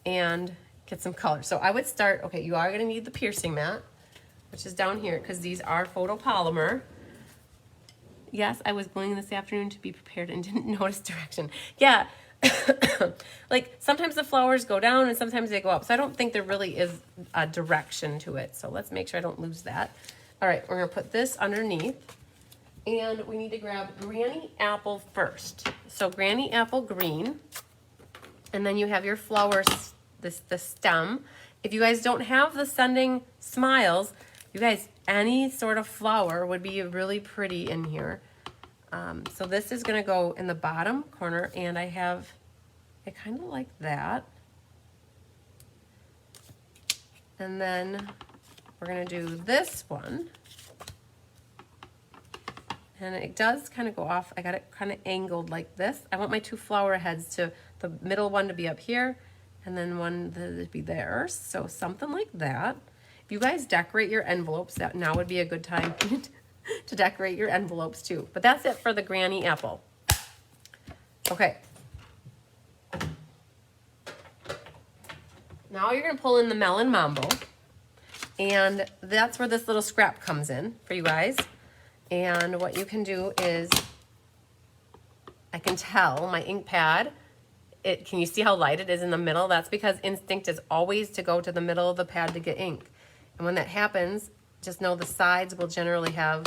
and get some color. So I would start, okay, you are going to need the piercing mat, which is down here, because these are photopolymer. Yes, I was going this afternoon to be prepared and didn't notice direction. Yeah, like sometimes the flowers go down and sometimes they go up. So I don't think there really is a direction to it. So let's make sure I don't lose that. All right, we're going to put this underneath. And we need to grab Granny Apple first. So Granny Apple green. And then you have your flowers, the stem. If you guys don't have the sending smiles, you guys, any sort of flower would be really pretty in here. So this is gonna go in the bottom corner, and I have it kind of like that. And then we're gonna do this one. And it does kind of go off. I got it kind of angled like this. I want my two flower heads to, the middle one to be up here, and then one to be there. So something like that. If you guys decorate your envelopes, that now would be a good time to decorate your envelopes too. But that's it for the Granny Apple. Okay. Now you're gonna pull in the Melon Mambo. And that's where this little scrap comes in for you guys. And what you can do is, I can tell my ink pad, can you see how light it is in the middle? That's because instinct is always to go to the middle of the pad to get ink. And when that happens, just know the sides will generally have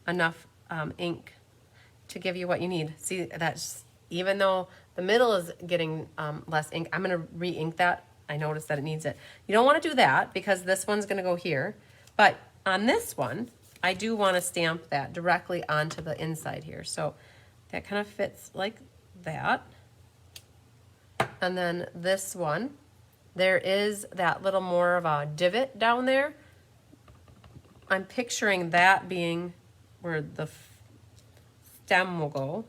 enough ink to give you what you need. See, that's, even though the middle is getting less ink, I'm gonna re-ink that. I noticed that it needs it. You don't wanna do that because this one's gonna go here. But on this one, I do want to stamp that directly onto the inside here. So that kind of fits like that. And then this one, there is that little more of a divot down there. I'm picturing that being where the stem will go.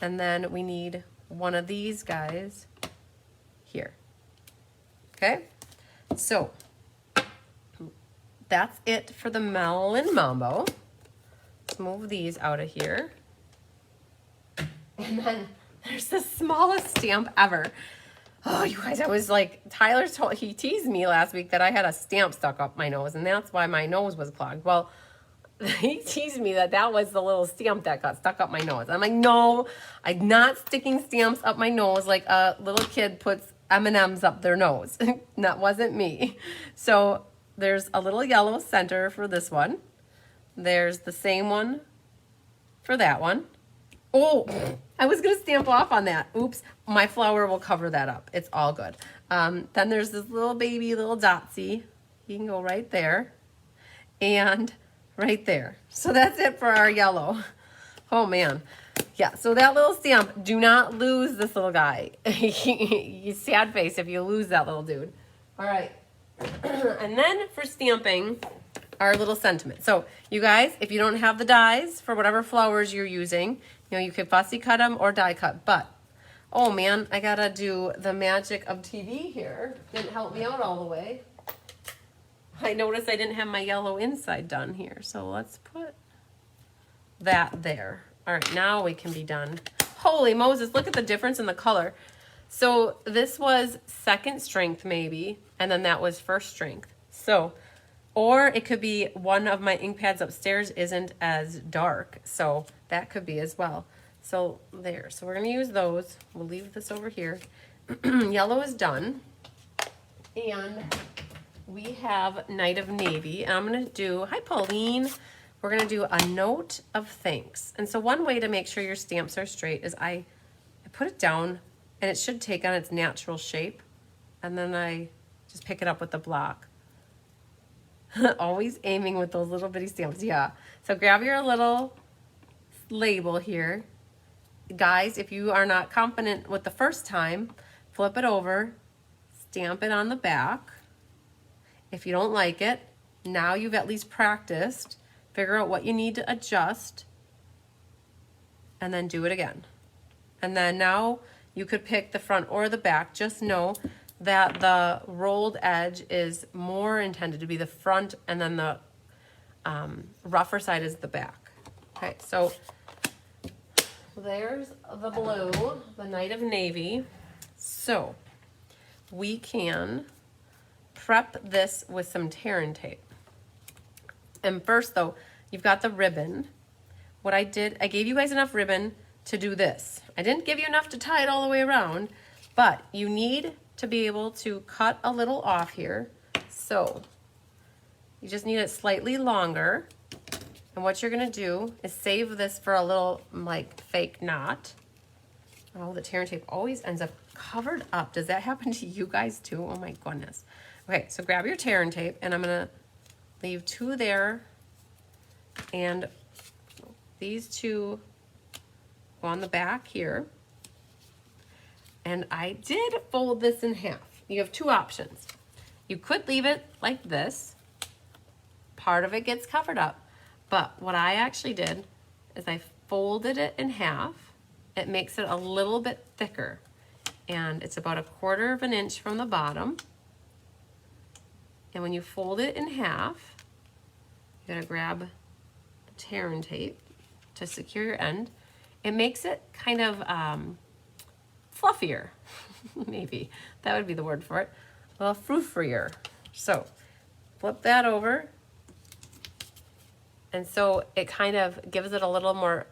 And then we need one of these guys here. Okay, so that's it for the Melon Mambo. Let's move these out of here. And then there's the smallest stamp ever. Oh, you guys, I was like, he teased me last week that I had a stamp stuck up my nose, and that's why my nose was clogged. Well, he teased me that was the little stamp that got stuck up my nose. I'm like, no, I'm not sticking stamps up my nose like a little kid puts M&Ms up their nose. That wasn't me. So there's a little yellow center for this one. There's the same one for that one. Oh, I was gonna stamp off on that. Oops, my flower will cover that up. It's all good. Then there's this little baby, little dotsy. You can go right there and right there. So that's it for our yellow. Oh man. Yeah, so that little stamp, do not lose this little guy. You sad face if you lose that little dude. All right. And then for stamping, our little sentiment. So you guys, if you don't have the dies for whatever flowers you're using, you know, you could fussy cut them or die cut. But, oh man, I gotta do the magic of TV here. Didn't help me out all the way. I noticed I didn't have my yellow inside done here. So let's put that there. All right, now we can be done. Holy Moses, look at the difference in the color. So this was second strength maybe, and then that was first strength. So, or it could be one of my ink pads upstairs isn't as dark, so that could be as well. So there, so we're gonna use those. We'll leave this over here. Yellow is done. And we have Night of Navy. And I'm gonna do, hi Pauline. We're gonna do a note of thanks. And so one way to make sure your stamps are straight is I put it down and it should take on its natural shape. And then I just pick it up with the block. Always aiming with those little bitty stamps, yeah. So grab your little label here. Guys, if you are not confident with the first time, flip it over, stamp it on the back. If you don't like it, now you've at least practiced, figure out what you need to adjust, and then do it again. And then now you could pick the front or the back. Just know that the rolled edge is more intended to be the front, and then the rougher side is the back. Okay, so there's the blue, the Night of Navy. So we can prep this with some tear and tape. And first though, you've got the ribbon. What I did, I gave you guys enough ribbon to do this. I didn't give you enough to tie it all the way around, but you need to be able to cut a little off here. So you just need it slightly longer. And what you're gonna do is save this for a little like fake knot. Oh, the tear and tape always ends up covered up. Does that happen to you guys too? Oh my goodness. Okay, so grab your tear and tape, and I'm gonna leave two there, and these two go on the back here. And I did fold this in half. You have two options. You could leave it like this. Part of it gets covered up. But what I actually did is I folded it in half. It makes it a little bit thicker. And it's about 1/4 of an inch from the bottom. And when you fold it in half, you gotta grab the tear and tape to secure your end. It makes it kind of fluffier, maybe. That would be the word for it. A little frou-frier. So flip that over. And so it kind of gives it a little more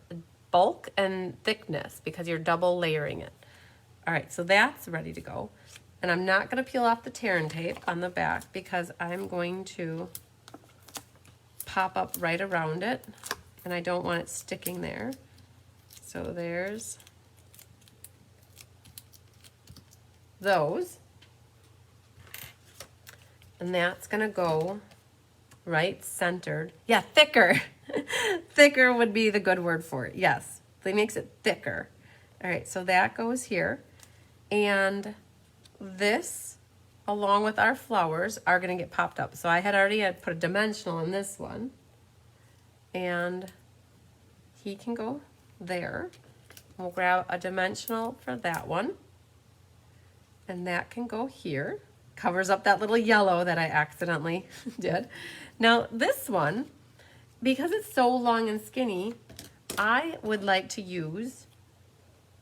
bulk and thickness because you're double layering it. All right, so that's ready to go. And I'm not gonna peel off the tear and tape on the back because I'm going to pop up right around it, and I don't want it sticking there. So there's those. And that's gonna go right centered. Yeah, thicker. Thicker would be the good word for it. Yes, it makes it thicker. All right, so that goes here. And this, along with our flowers, are gonna get popped up. So I had already put a dimensional in this one. And he can go there. We'll grab a dimensional for that one. And that can go here. Covers up that little yellow that I accidentally did. Now this one, because it's so long and skinny, I would like to use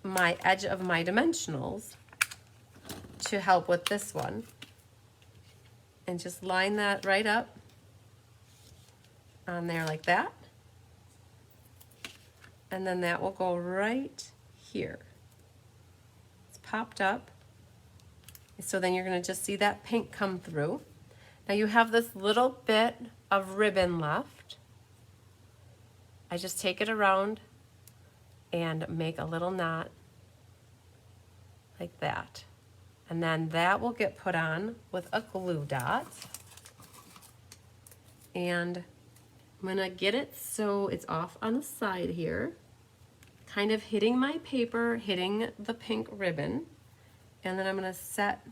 my edge of my dimensionals to help with this one. And just line that right up on there like that. And then that will go right here. It's popped up. So then you're gonna just see that pink come through. Now you have this little bit of ribbon left. I just take it around and make a little knot like that. And then that will get put on with a glue dot. And I'm gonna get it so it's off on the side here, kind of hitting my paper, hitting the pink ribbon. And then I'm gonna set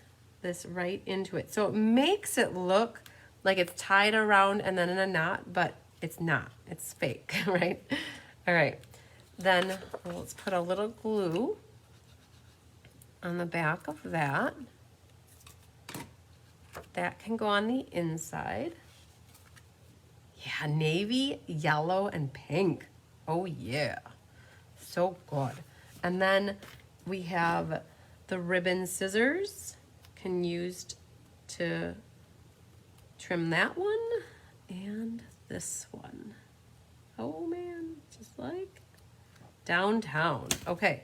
this right into it. So it makes it look like it's tied around and then in a knot, but it's not, it's fake, right? All right, then let's put a little glue on the back of that. That can go on the inside. Yeah, navy, yellow, and pink. Oh yeah, so good. And then we have the ribbon scissors, can use to trim that one and this one. Oh man, just like downtown. Okay.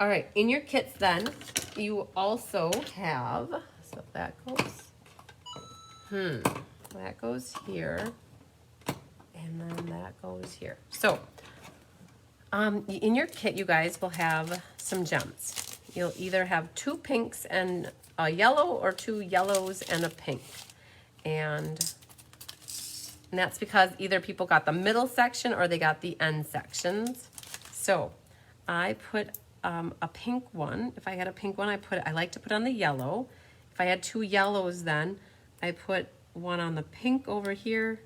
All right. In your kits then, you also have, so that goes here. And then that goes here. So, in your kit, you guys will have some gems. You'll either have 2 pinks and a yellow or 2 yellows and a pink. And that's because either people got the middle section or they got the end sections. So I put a pink one. If I had a pink one, I like to put on the yellow. If I had 2 yellows, then I put one on the pink over here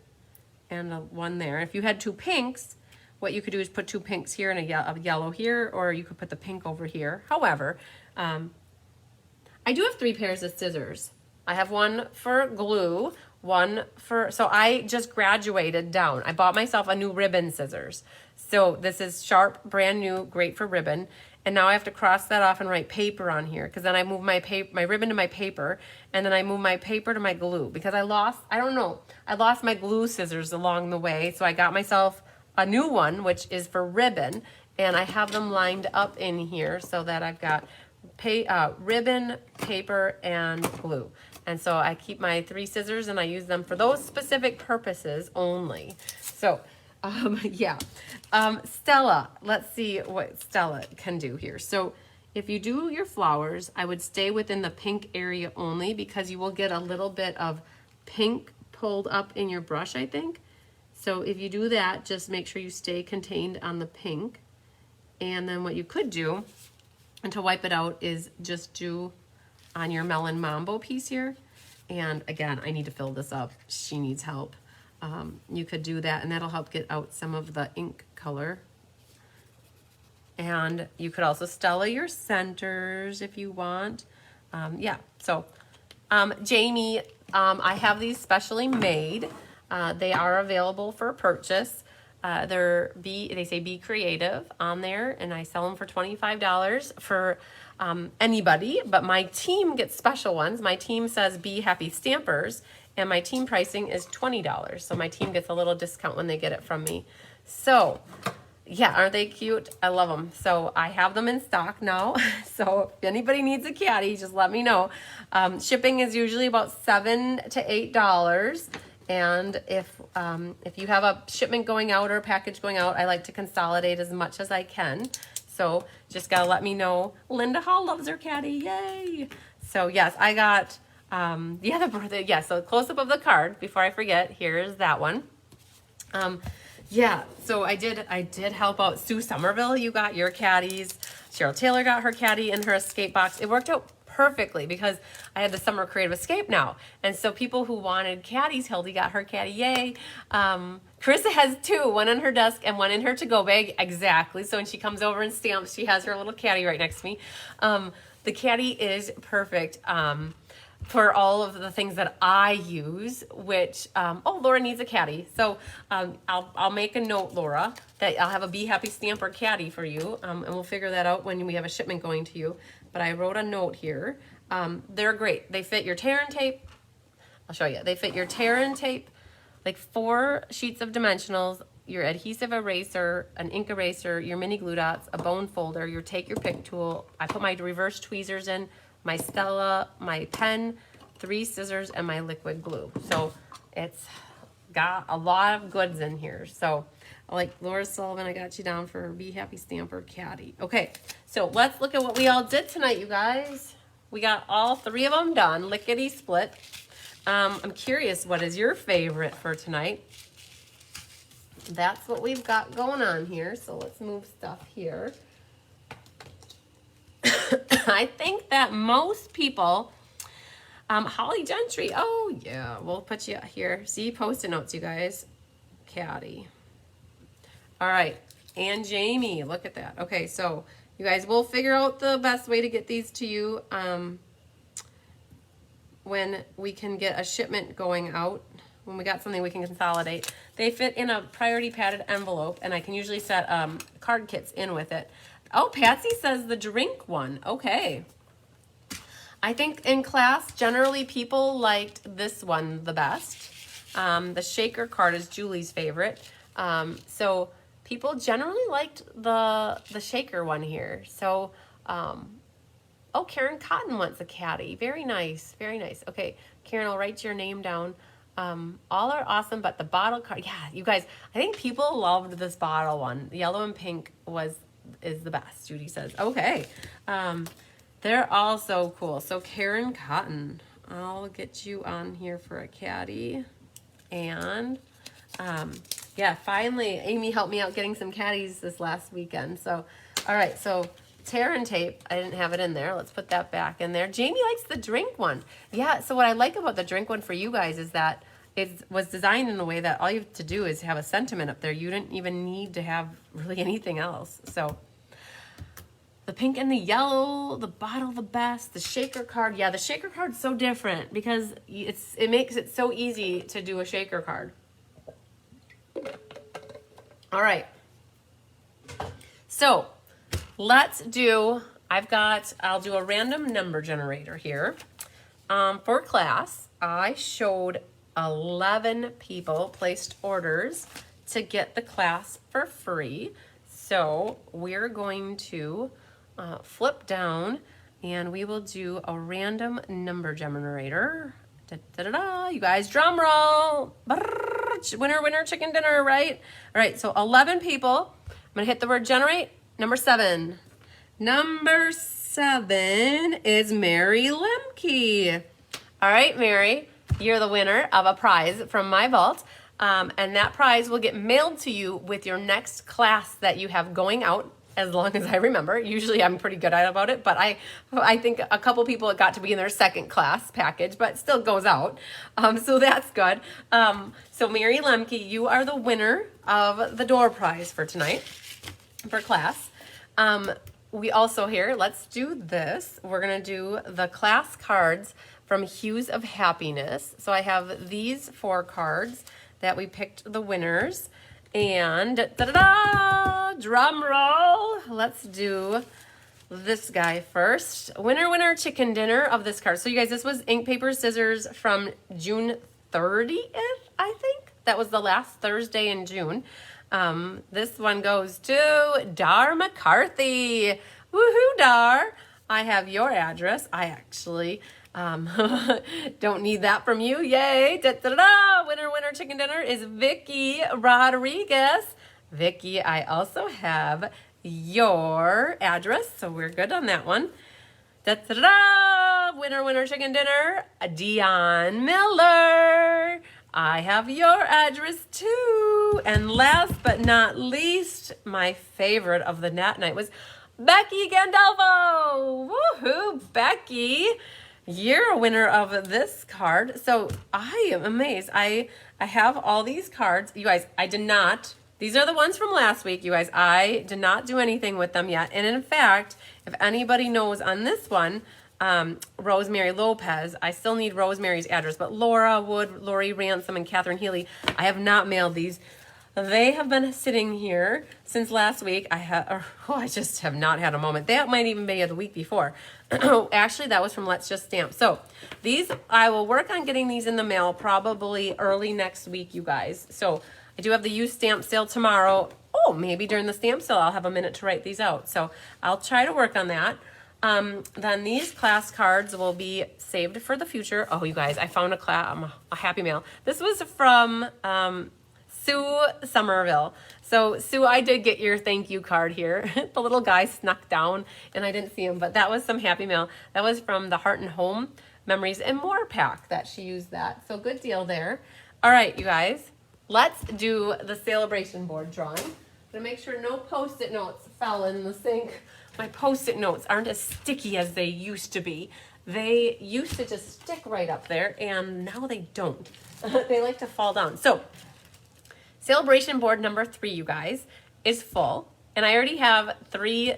and one there. If you had 2 pinks, what you could do is put 2 pinks here and a yellow here, or you could put the pink over here. However, I do have 3 pairs of scissors. I have one for glue, so I just graduated down. I bought myself a new ribbon scissors. So this is sharp, brand new, great for ribbon. And now I have to cross that off and write paper on here, because then I move my ribbon to my paper, and then I move my paper to my glue, because I lost my glue scissors along the way. So I got myself a new one, which is for ribbon, and I have them lined up in here so that I've got ribbon, paper, and glue. And so I keep my 3 scissors and I use them for those specific purposes only. So yeah. Stella, let's see what Stella can do here. So if you do your flowers, I would stay within the pink area only, because you will get a little bit of pink pulled up in your brush, I think. So if you do that, just make sure you stay contained on the pink. And then what you could do, and to wipe it out, is just do on your Melon Mambo piece here. And again, I need to fill this up. She needs help. You could do that, and that'll help get out some of the ink color. And you could also Stella your centers if you want. Yeah, so Jamie, I have these specially made. They are available for purchase. They say be creative on there, and I sell them for $25 for anybody, but my team gets special ones. My team says Be Happy Stampers, and my team pricing is $20. So my team gets a little discount when they get it from me. So yeah, aren't they cute? I love them. So I have them in stock now. So if anybody needs a caddy, just let me know. Shipping is usually about $7 to $8. And if you have a shipment going out or a package going out, I like to consolidate as much as I can. So just gotta let me know. Linda Hall loves her caddy, yay! So yes, I got, so close up of the card, before I forget, here's that one. Yeah, so I did help out Sue Somerville. You got your caddies. Cheryl Taylor got her caddy in her escape box. It worked out perfectly because I had the Summer Creative Escape now. And so people who wanted caddies, Hildy got her caddy, yay. Carissa has 2, one on her desk and one in her to-go bag, exactly. So when she comes over and stamps, she has her little caddy right next to me. The caddy is perfect for all of the things that I use, which, Laura needs a caddy. So I'll make a note, Laura, that I'll have a Be Happy Stamper caddy for you, and we'll figure that out when we have a shipment going to you. But I wrote a note here. They're great. They fit your tear and tape. I'll show you. They fit your tear and tape, like 4 sheets of dimensionals, your adhesive eraser, an ink eraser, your mini glue dots, a bone folder, your take your pick tool. I put my reverse tweezers in, my Stella, my pen, 3 scissors, and my liquid glue. So it's got a lot of goods in here. So like Laura Sullivan, I got you down for Be Happy Stamper caddy. Okay, so let's look at what we all did tonight, you guys. We got all 3 of them done, lickety split. I'm curious, what is your favorite for tonight? That's what we've got going on here. So let's move stuff here. I think that most people, Holly Gentry, oh yeah, we'll put you here. See, Post-it notes, you guys. Caddy. All right, and Jamie, look at that. Okay, so you guys, we'll figure out the best way to get these to you when we can get a shipment going out. When we got something we can consolidate. They fit in a priority padded envelope, and I can usually set card kits in with it. Oh, Patsy says the drink one. Okay. I think in class, generally people liked this one the best. The shaker card is Julie's favorite. So people generally liked the shaker one here. So, oh, Karen Cotton wants a caddy. Very nice, very nice. Okay, Karen, I'll write your name down. All are awesome, but the bottle card, yeah, you guys, I think people loved this bottle one. The yellow and pink is the best, Judy says. Okay, they're all so cool. So Karen Cotton, I'll get you on here for a caddy. And yeah, finally, Amy helped me out getting some caddies this last weekend. So, all right, so tear and tape. I didn't have it in there. Let's put that back in there. Jamie likes the drink one. Yeah, so what I like about the drink one for you guys is that it was designed in a way that all you have to do is have a sentiment up there. You didn't even need to have really anything else. So the pink and the yellow, the bottle the best, the shaker card. Yeah, the shaker card's so different because it makes it so easy to do a shaker card. All right. So let's do, I'll do a random number generator here. For class, I showed 11 people placed orders to get the class for free. So we're going to flip down and we will do a random number generator. Da, da, da, da. You guys, drum roll. Brrr, winner, winner, chicken dinner, right? All right, so 11 people. I'm gonna hit the word generate. Number 7. Number 7 is Mary Lemke. All right, Mary, you're the winner of a prize from my vault. And that prize will get mailed to you with your next class that you have going out, as long as I remember. Usually I'm pretty good about it, but I think a couple people got to be in their second class package, but still goes out. So that's good. So Mary Lemke, you are the winner of the door prize for tonight, for class. We also here, let's do this. We're gonna do the class cards from Hues of Happiness. So I have these 4 cards that we picked the winners. And da-da-da, drum roll. Let's do this guy first. Winner, winner, chicken dinner of this card. So you guys, this was ink, paper, scissors from June 30th, I think. That was the last Thursday in June. This one goes to Dar McCarthy. Woohoo, Dar. I have your address. I actually don't need that from you. Yay. Da, da, da, da. Winner, winner, chicken dinner is Vicky Rodriguez. Vicky, I also have your address, so we're good on that one. Da, da, da, da. Winner, winner, chicken dinner, Dion Miller. I have your address too. And last but not least, my favorite of the night was Becky Gandolfo. Woohoo, Becky. You're a winner of this card. So I am amazed. I have all these cards. You guys, I did not. These are the ones from last week, you guys. I did not do anything with them yet. And in fact, if anybody knows on this one, Rosemary Lopez, I still need Rosemary's address. But Laura Wood, Lori Ransom, and Catherine Healy, I have not mailed these. They have been sitting here since last week. I just have not had a moment. That might even be the week before. Actually, that was from Let's Just Stamp. So these, I will work on getting these in the mail probably early next week, you guys. So I do have the used stamp sale tomorrow. Oh, maybe during the stamp sale, I'll have a minute to write these out. So I'll try to work on that. Then these class cards will be saved for the future. Oh, you guys, I found a happy mail. This was from Sue Somerville. So Sue, I did get your thank you card here. The little guy snuck down and I didn't see him, but that was some happy mail. That was from the Heart and Home Memories and More pack that she used that. So good deal there. All right, you guys, let's do the sale-a-bration board drawing. I'm gonna make sure no Post-it notes fell in the sink. My Post-it notes aren't as sticky as they used to be. They used to just stick right up there and now they don't. They like to fall down. So sale-a-bration board number 3, you guys, is full. And I already have 3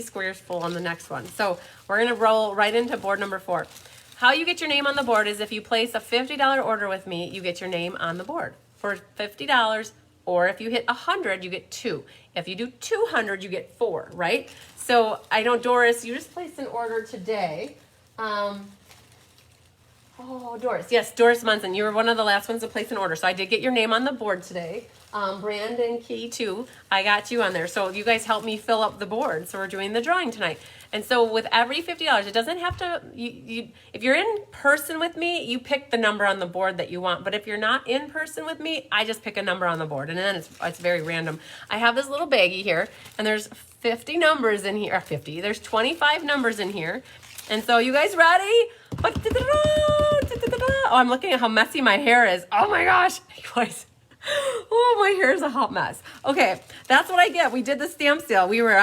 squares full on the next one. So we're gonna roll right into board number 4. How you get your name on the board is if you place a $50 order with me, you get your name on the board for $50. Or if you hit 100, you get 2. If you do 200, you get 4, right? So I know, Doris, you just placed an order today. Oh, Doris. Yes, Doris Munson. You were one of the last ones to place an order. So I did get your name on the board today. Brandon Key, too. I got you on there. So you guys helped me fill up the board. So we're doing the drawing tonight. And so with every $50, it doesn't have to, if you're in person with me, you pick the number on the board that you want. But if you're not in person with me, I just pick a number on the board. And then it's very random. I have this little baggie here, and there's 50 numbers in here. 50. There's 25 numbers in here. And so you guys ready? Oh, I'm looking at how messy my hair is. Oh my gosh. You guys. Oh, my hair is a hot mess. Okay, that's what I get. We did the stamp sale. We were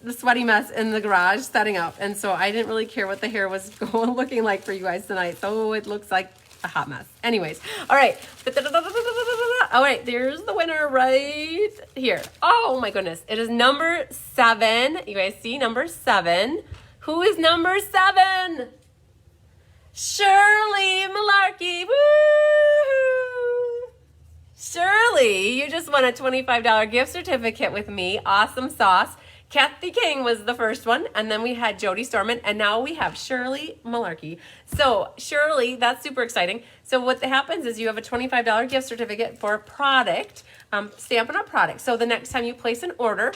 the sweaty mess in the garage setting up. And so I didn't really care what the hair was looking like for you guys tonight. So it looks like a hot mess. Anyways, all right. All right, there's the winner right here. Oh my goodness. It is number 7. You guys see number 7. Who is number 7? Shirley Malarkey. Woo! Shirley, you just won a $25 gift certificate with me. Awesome sauce. Kathy King was the first one, and then we had Jody Storman, and now we have Shirley Malarkey. So Shirley, that's super exciting. So what happens is you have a $25 gift certificate for a product, Stampin' Up! Product. So the next time you place an order,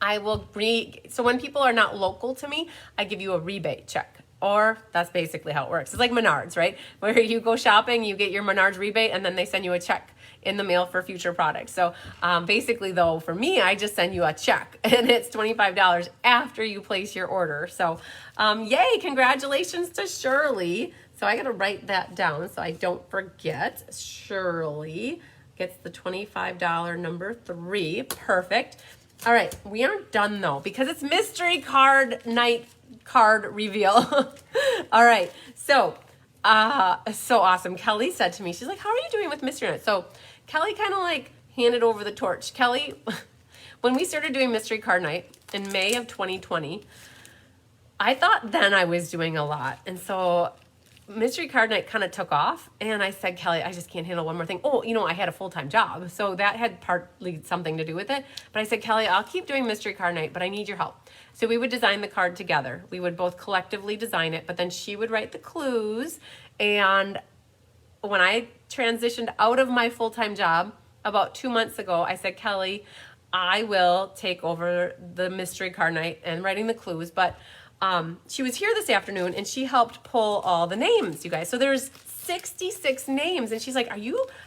so when people are not local to me, I give you a rebate check. Or that's basically how it works. It's like Menards, right? Where you go shopping, you get your Menards rebate, and then they send you a check in the mail for future products. So basically, though, for me, I just send you a check, and it's $25 after you place your order. So yay, congratulations to Shirley. So I got to write that down so I don't forget. Shirley gets the $25 number 3. Perfect. All right, we aren't done, though, because it's mystery card night card reveal. All right, so awesome. Kelly said to me, she's like, how are you doing with mystery night? So Kelly kind of like handed over the torch. Kelly, when we started doing mystery card night in May of 2020, I thought then I was doing a lot. And so mystery card night kind of took off, and I said, Kelly, I just can't handle one more thing. Oh, I had a full-time job, so that had partly something to do with it. But I said, Kelly, I'll keep doing mystery card night, but I need your help. So we would design the card together. We would both collectively design it, but then she would write the clues. And when I transitioned out of my full-time job about 2 months ago, I said, Kelly, I will take over the mystery card night and writing the clues, but she was here this afternoon, and she helped pull all the names, you guys. So there's 66 names, and she's like,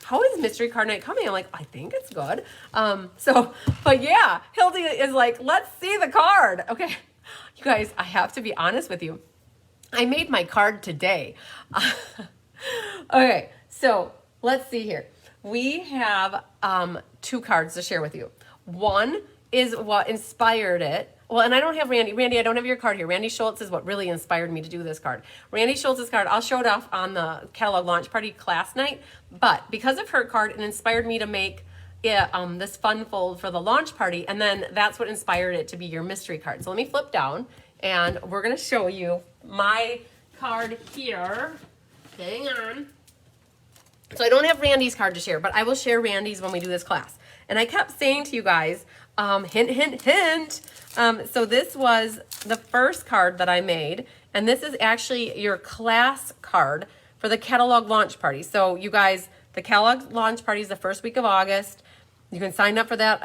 how is mystery card night coming? I'm like, I think it's good. But yeah, Hildy is like, let's see the card. Okay, you guys, I have to be honest with you. I made my card today. Okay, so let's see here. We have 2 cards to share with you. One is what inspired it. Well, and I don't have Randy. Randy, I don't have your card here. Randy Schultz is what really inspired me to do this card. Randy Schultz's card, I'll show it off on the catalog launch party class night. But because of her card, it inspired me to make this fun fold for the launch party. And then that's what inspired it to be your mystery card. So let me flip down, and we're going to show you my card here. Hang on. So I don't have Randy's card to share, but I will share Randy's when we do this class. And I kept saying to you guys, hint, hint, hint. So this was the first card that I made, and this is actually your class card for the catalog launch party. So you guys, the catalog launch party is the first week of August. You can sign up for that.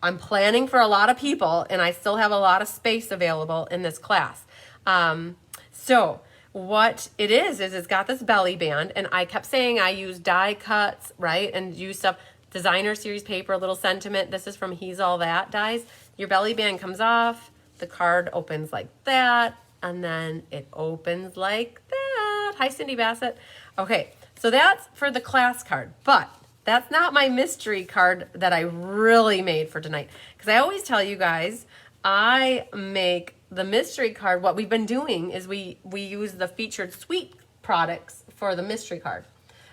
I'm planning for a lot of people, and I still have a lot of space available in this class. So what it is it's got this belly band, and I kept saying I use die cuts, right, and use stuff. Designer series paper, a little sentiment. This is from He's All That dies. Your belly band comes off, the card opens like that, and then it opens like that. Hi, Cindy Bassett. Okay, so that's for the class card, but that's not my mystery card that I really made for tonight. Because I always tell you guys, I make the mystery card. What we've been doing is we use the featured suite products for the mystery card.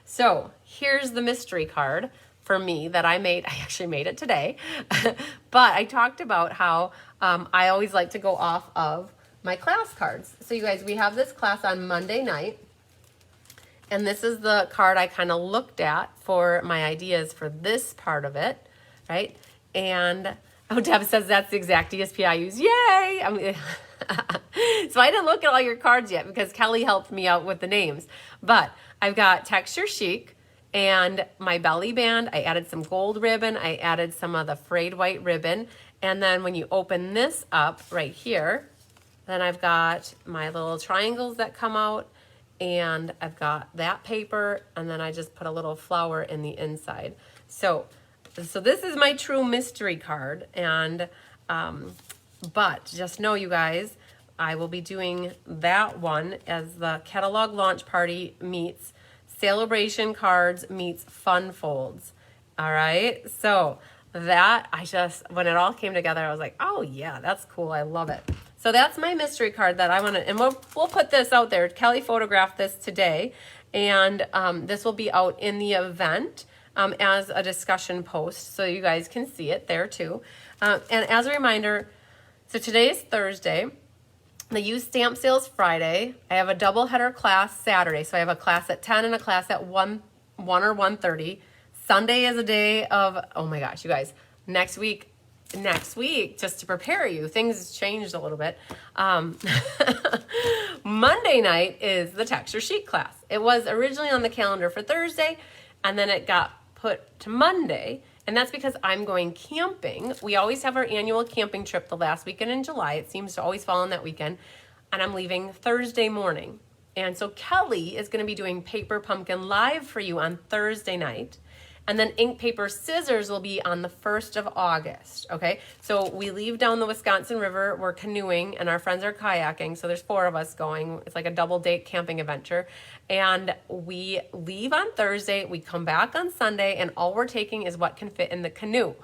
So here's the mystery card for me that I made. I actually made it today, but I talked about how I always like to go off of my class cards. So you guys, we have this class on Monday night, and this is the card I kind of looked at for my ideas for this part of it, right? And oh, Deb says that's the exact DSP I use. Yay! So I didn't look at all your cards yet because Kelly helped me out with the names. But I've got Texture Chic and my belly band. I added some gold ribbon. I added some of the frayed white ribbon. And then when you open this up right here, then I've got my little triangles that come out, and I've got that paper, and then I just put a little flower in the inside. So this is my true mystery card, and but just know, you guys, I will be doing that one as the catalog launch party meets sale-a-bration cards meets fun folds. All right, so that when it all came together, I was like, oh yeah, that's cool. I love it. So that's my mystery card that I want to, and we'll put this out there. Kelly photographed this today, and this will be out in the event as a discussion post, so you guys can see it there too. And as a reminder, so today is Thursday. The used stamp sale is Friday. I have a double header class Saturday, so I have a class at 10 and a class at 1 or 1:30. Sunday is a day of, oh my gosh, you guys, next week, just to prepare you, things changed a little bit. Monday night is the Texture Chic class. It was originally on the calendar for Thursday, and then it got put to Monday, and that's because I'm going camping. We always have our annual camping trip the last weekend in July. It seems to always fall on that weekend, and I'm leaving Thursday morning. And so Kelly is going to be doing Paper Pumpkin live for you on Thursday night. And then Ink, Paper, Scissors will be on the 1st of August, okay? So we leave down the Wisconsin River, we're canoeing, and our friends are kayaking, so there's 4 of us going. It's like a double date camping adventure. And we leave on Thursday, we come back on Sunday, and all we're taking is what can fit in the canoe.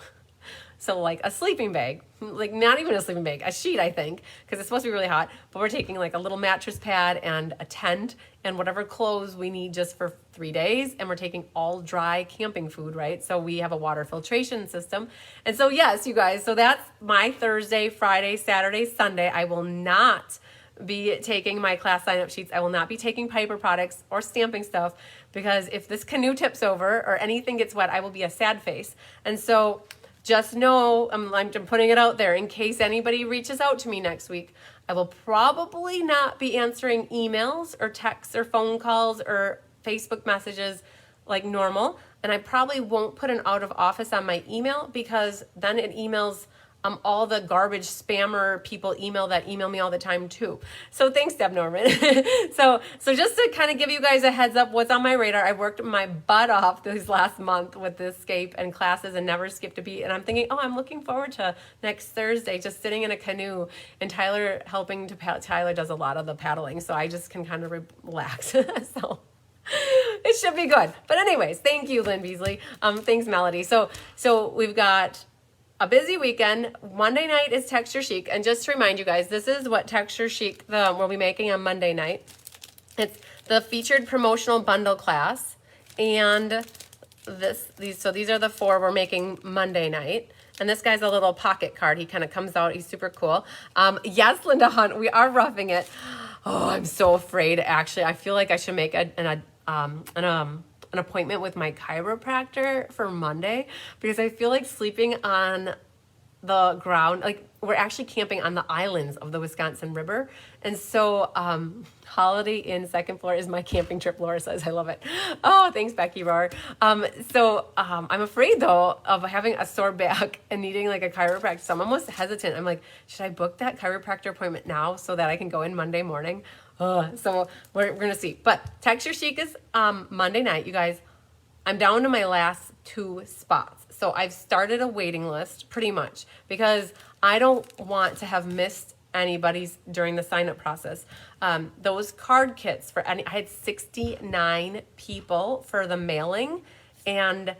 So like a sleeping bag, like not even a sleeping bag, a sheet, I think, because it's supposed to be really hot, but we're taking like a little mattress pad and a tent and whatever clothes we need just for 3 days. And we're taking all dry camping food, right? So we have a water filtration system. And so yes, you guys, so that's my Thursday, Friday, Saturday, Sunday. I will not be taking my class sign-up sheets. I will not be taking paper products or stamping stuff, because if this canoe tips over or anything gets wet, I will be a sad face. And so just know, I'm putting it out there in case anybody reaches out to me next week. I will probably not be answering emails or texts or phone calls or Facebook messages like normal. And I probably won't put an out of office on my email, because then it emails all the garbage spammer people email me all the time too. So thanks, Deb Norman. So just to kind of give you guys a heads up what's on my radar, I worked my butt off this last month with the escape and classes and never skipped a beat. And I'm thinking, oh, I'm looking forward to next Thursday, just sitting in a canoe and Tyler helping to paddle. Tyler does a lot of the paddling, so I just can kind of relax. So it should be good. But anyways, thank you, Lynn Beasley. Thanks, Melody. So we've got a busy weekend. Monday night is Texture Chic. And just to remind you guys, this is what Texture Chic we'll be making on Monday night. It's the featured promotional bundle class. And these are the 4 we're making Monday night. And this guy's a little pocket card. He kind of comes out. He's super cool. Yes, Linda Hunt, we are roughing it. Oh, I'm so afraid, actually. I feel like I should make an appointment with my chiropractor for Monday, because I feel like sleeping on the ground, like we're actually camping on the islands of the Wisconsin River. And so Holiday Inn second floor is my camping trip, Laura says. I love it. Oh, thanks, Becky Rohr. I'm afraid though of having a sore back and needing like a chiropractor. So I'm almost hesitant. I'm like, should I book that chiropractor appointment now so that I can go in Monday morning? So we're going to see. But Texture Chic is Monday night, you guys. I'm down to my last 2 spots. So I've started a waiting list pretty much, because I don't want to have missed anybody's during the sign-up process. Those card kits I had 69 people for the mailing and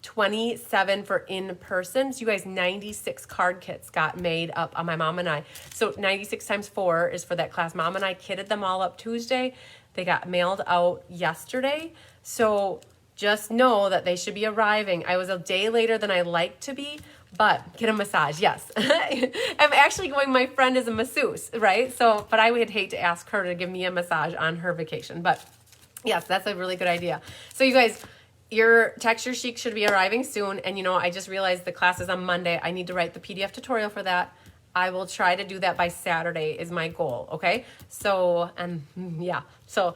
27 for in-person. So you guys, 96 card kits got made up on my mom and I. So 96 times 4 is for that class. Mom and I kitted them all up Tuesday. They got mailed out yesterday. So just know that they should be arriving. I was a day later than I like to be, but get a massage, yes. I'm actually going, my friend is a masseuse, right? So, but I would hate to ask her to give me a massage on her vacation. But yes, that's a really good idea. So you guys, your Texture Chic should be arriving soon. And I just realized the class is on Monday. I need to write the PDF tutorial for that. I will try to do that by Saturday is my goal. Okay. So, and yeah, so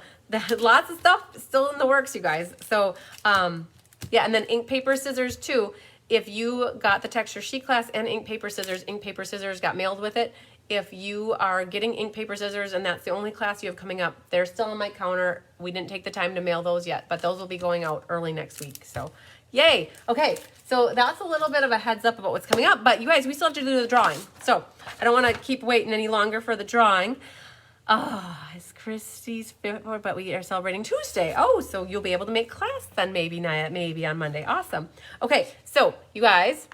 lots of stuff still in the works, you guys. So, yeah. And then ink, paper, scissors too. If you got the texture sheet class and ink, paper, scissors got mailed with it. If you are getting ink, paper, scissors, and that's the only class you have coming up, they're still on my counter. We didn't take the time to mail those yet, but those will be going out early next week. So yay. Okay. So that's a little bit of a heads up about what's coming up, but you guys, we still have to do the drawing. So I don't want to keep waiting any longer for the drawing. It's Christy's favorite, but we are celebrating Tuesday. Oh, so you'll be able to make class then maybe on Monday. Awesome. Okay. So you guys,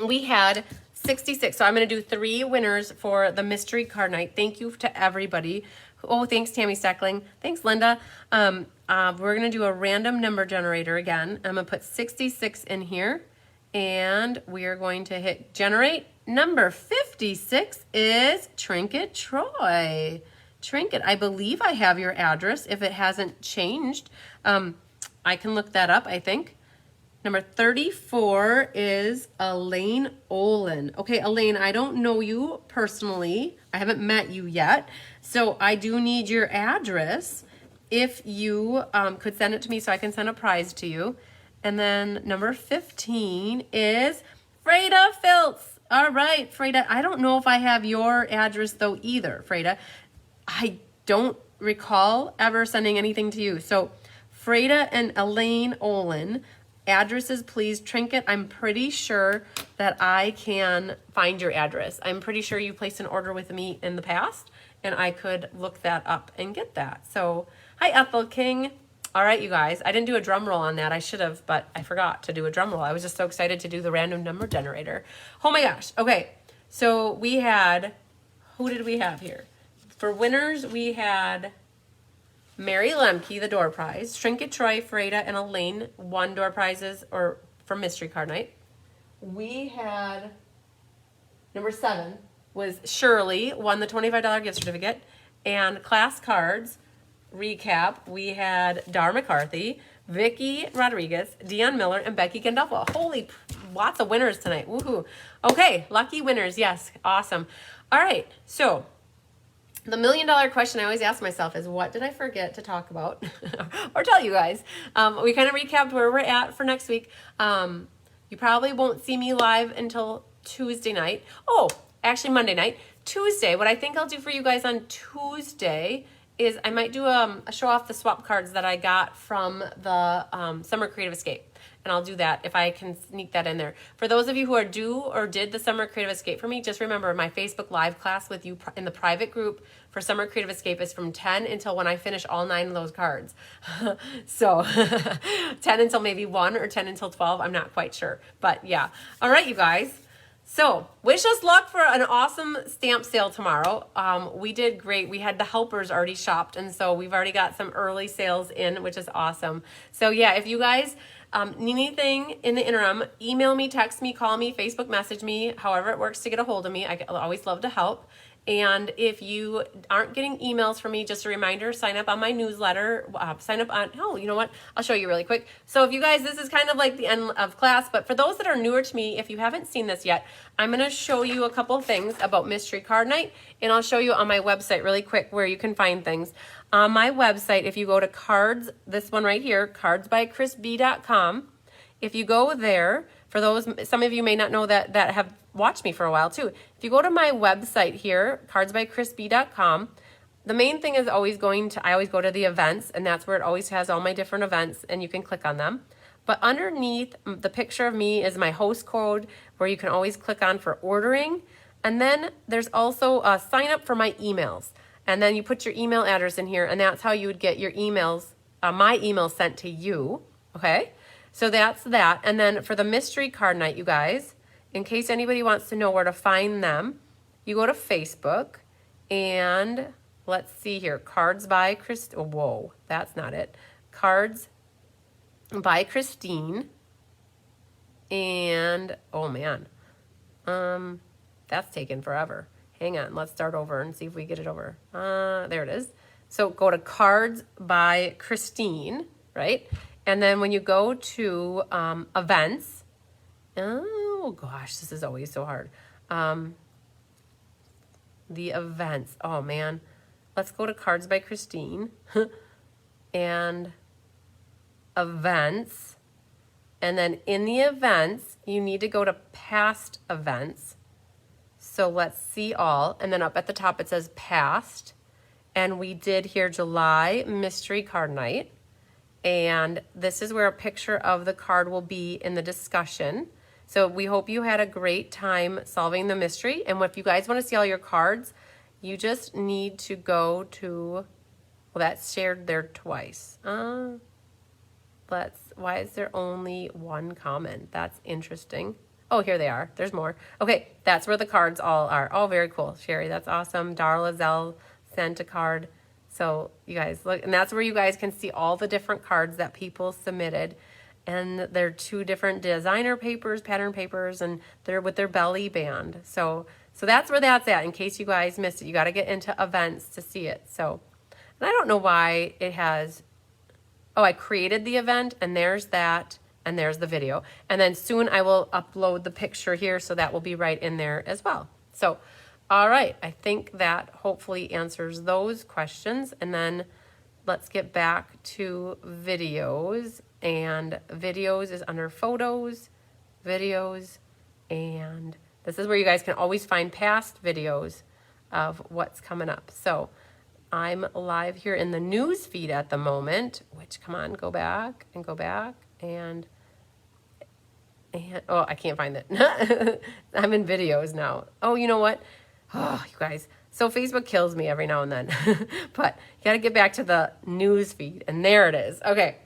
we had 66. So I'm going to do 3 winners for the mystery card night. Thank you to everybody. Oh, thanks, Tammy Steckling. Thanks, Linda. We're going to do a random number generator again. I'm going to put 66 in here, and we are going to hit generate. Number 56 is Trinket Troy. Trinket, I believe I have your address if it hasn't changed. I can look that up, I think. Number 34 is Elaine Olin. Okay, Elaine, I don't know you personally. I haven't met you yet. So I do need your address. If you could send it to me so I can send a prize to you. And then number 15 is Freda Filtz. All right, Freda. I don't know if I have your address though either, Freda. I don't recall ever sending anything to you. So Freda and Elaine Olin, addresses, please. Trinket, I'm pretty sure that I can find your address. I'm pretty sure you placed an order with me in the past, and I could look that up and get that. So, hi, Ethel King. All right, you guys. I didn't do a drum roll on that. I should have, but I forgot to do a drum roll. I was just so excited to do the random number generator. Oh my gosh. Okay, so we had, who did we have here? For winners, we had Mary Lemke, the door prize. Trinket, Troy, Freda, and Elaine won door prizes or from Mystery Card Night. We had number 7 was Shirley, won the $25 gift certificate. And class cards, recap, we had Dar McCarthy, Vicky Rodriguez, Dion Miller, and Becky Gandolfo. Holy, lots of winners tonight. Woohoo. Okay, lucky winners. Yes, awesome. All right, so the $1 million question I always ask myself is, what did I forget to talk about or tell you guys? We kind of recapped where we're at for next week. You probably won't see me live until Tuesday night. Oh, actually Monday night. Tuesday, what I think I'll do for you guys on Tuesday is I might do a show off the swap cards that I got from the Summer Creative Escape. And I'll do that if I can sneak that in there. For those of you who are due or did the Summer Creative Escape for me, just remember my Facebook Live class with you in the private group for Summer Creative Escape is from 10 until when I finish all 9 of those cards. So 10 until maybe 1 or 10 until 12. I'm not quite sure. But yeah. All right, you guys. So wish us luck for an awesome stamp sale tomorrow. We did great. We had the helpers already shopped, and so we've already got some early sales in, which is awesome. So yeah, if you guys need anything in the interim, email me, text me, call me, Facebook message me, however it works to get a hold of me. I always love to help. And if you aren't getting emails from me, just a reminder, sign up on my newsletter, sign up on, oh, you know what? I'll show you really quick. So if you guys, this is kind of like the end of class, but for those that are newer to me, if you haven't seen this yet, I'm going to show you a couple things about Mystery Card Night, and I'll show you on my website really quick where you can find things. On my website, if you go to cards, this one right here, cardsbychrisb.com, if you go there, for those, some of you may not know that have watched me for a while too. If you go to my website here, cardsbychrisb.com, the main thing is always I always go to the events, and that's where it always has all my different events, and you can click on them. But underneath the picture of me is my host code, where you can always click on for ordering. And then there's also a sign up for my emails. And then you put your email address in here, and that's how you would get your emails, my emails sent to you, okay? So that's that. And then for the Mystery Card Night, you guys, in case anybody wants to know where to find them, you go to Facebook, and let's see here, Cards by Christine. Oh, whoa, that's not it. Cards by Christine. And, oh man, that's taken forever. Hang on, let's start over and see if we get it over. There it is. So go to Cards by Christine, right? And then when you go to events, oh gosh, this is always so hard. the events. Oh man, let's go to Cards by Christine and events. And then in the events, you need to go to past events. So let's see all. And then up at the top, it says past. And we did here July mystery card night. And this is where a picture of the card will be in the discussion. So we hope you had a great time solving the mystery. And if you guys want to see all your cards, you just need to go to, well, that's shared there twice. Why is there only one comment? That's interesting. Oh, here they are. There's more. Okay, that's where the cards all are. Oh, very cool, Sherry. That's awesome. Darla Zell sent a card. So you guys look, and that's where you guys can see all the different cards that people submitted. And they're 2 different designer papers, pattern papers, and they're with their belly band. So that's where that's at. In case you guys missed it, you got to get into events to see it. So, and I don't know why it has. Oh, I created the event, and there's that, and there's the video. And then soon I will upload the picture here, so that will be right in there as well. So, all right, I think that hopefully answers those questions. And then let's get back to videos. And videos is under photos, videos, and this is where you guys can always find past videos of what's coming up. So I'm live here in the news feed at the moment, which, come on, go back and go back and oh, I can't find it. I'm in videos now. Oh, you know what? Oh, you guys. So Facebook kills me every now and then, but you got to get back to the news feed, and there it is. Okay.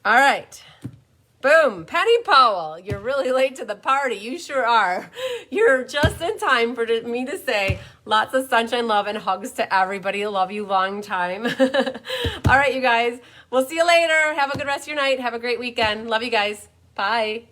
All right. Boom. Penny Powell, you're really late to the party. You sure are. You're just in time for me to say lots of sunshine, love, and hugs to everybody. Love you long time. All right, you guys. We'll see you later. Have a good rest of your night. Have a great weekend. Love you guys. Bye.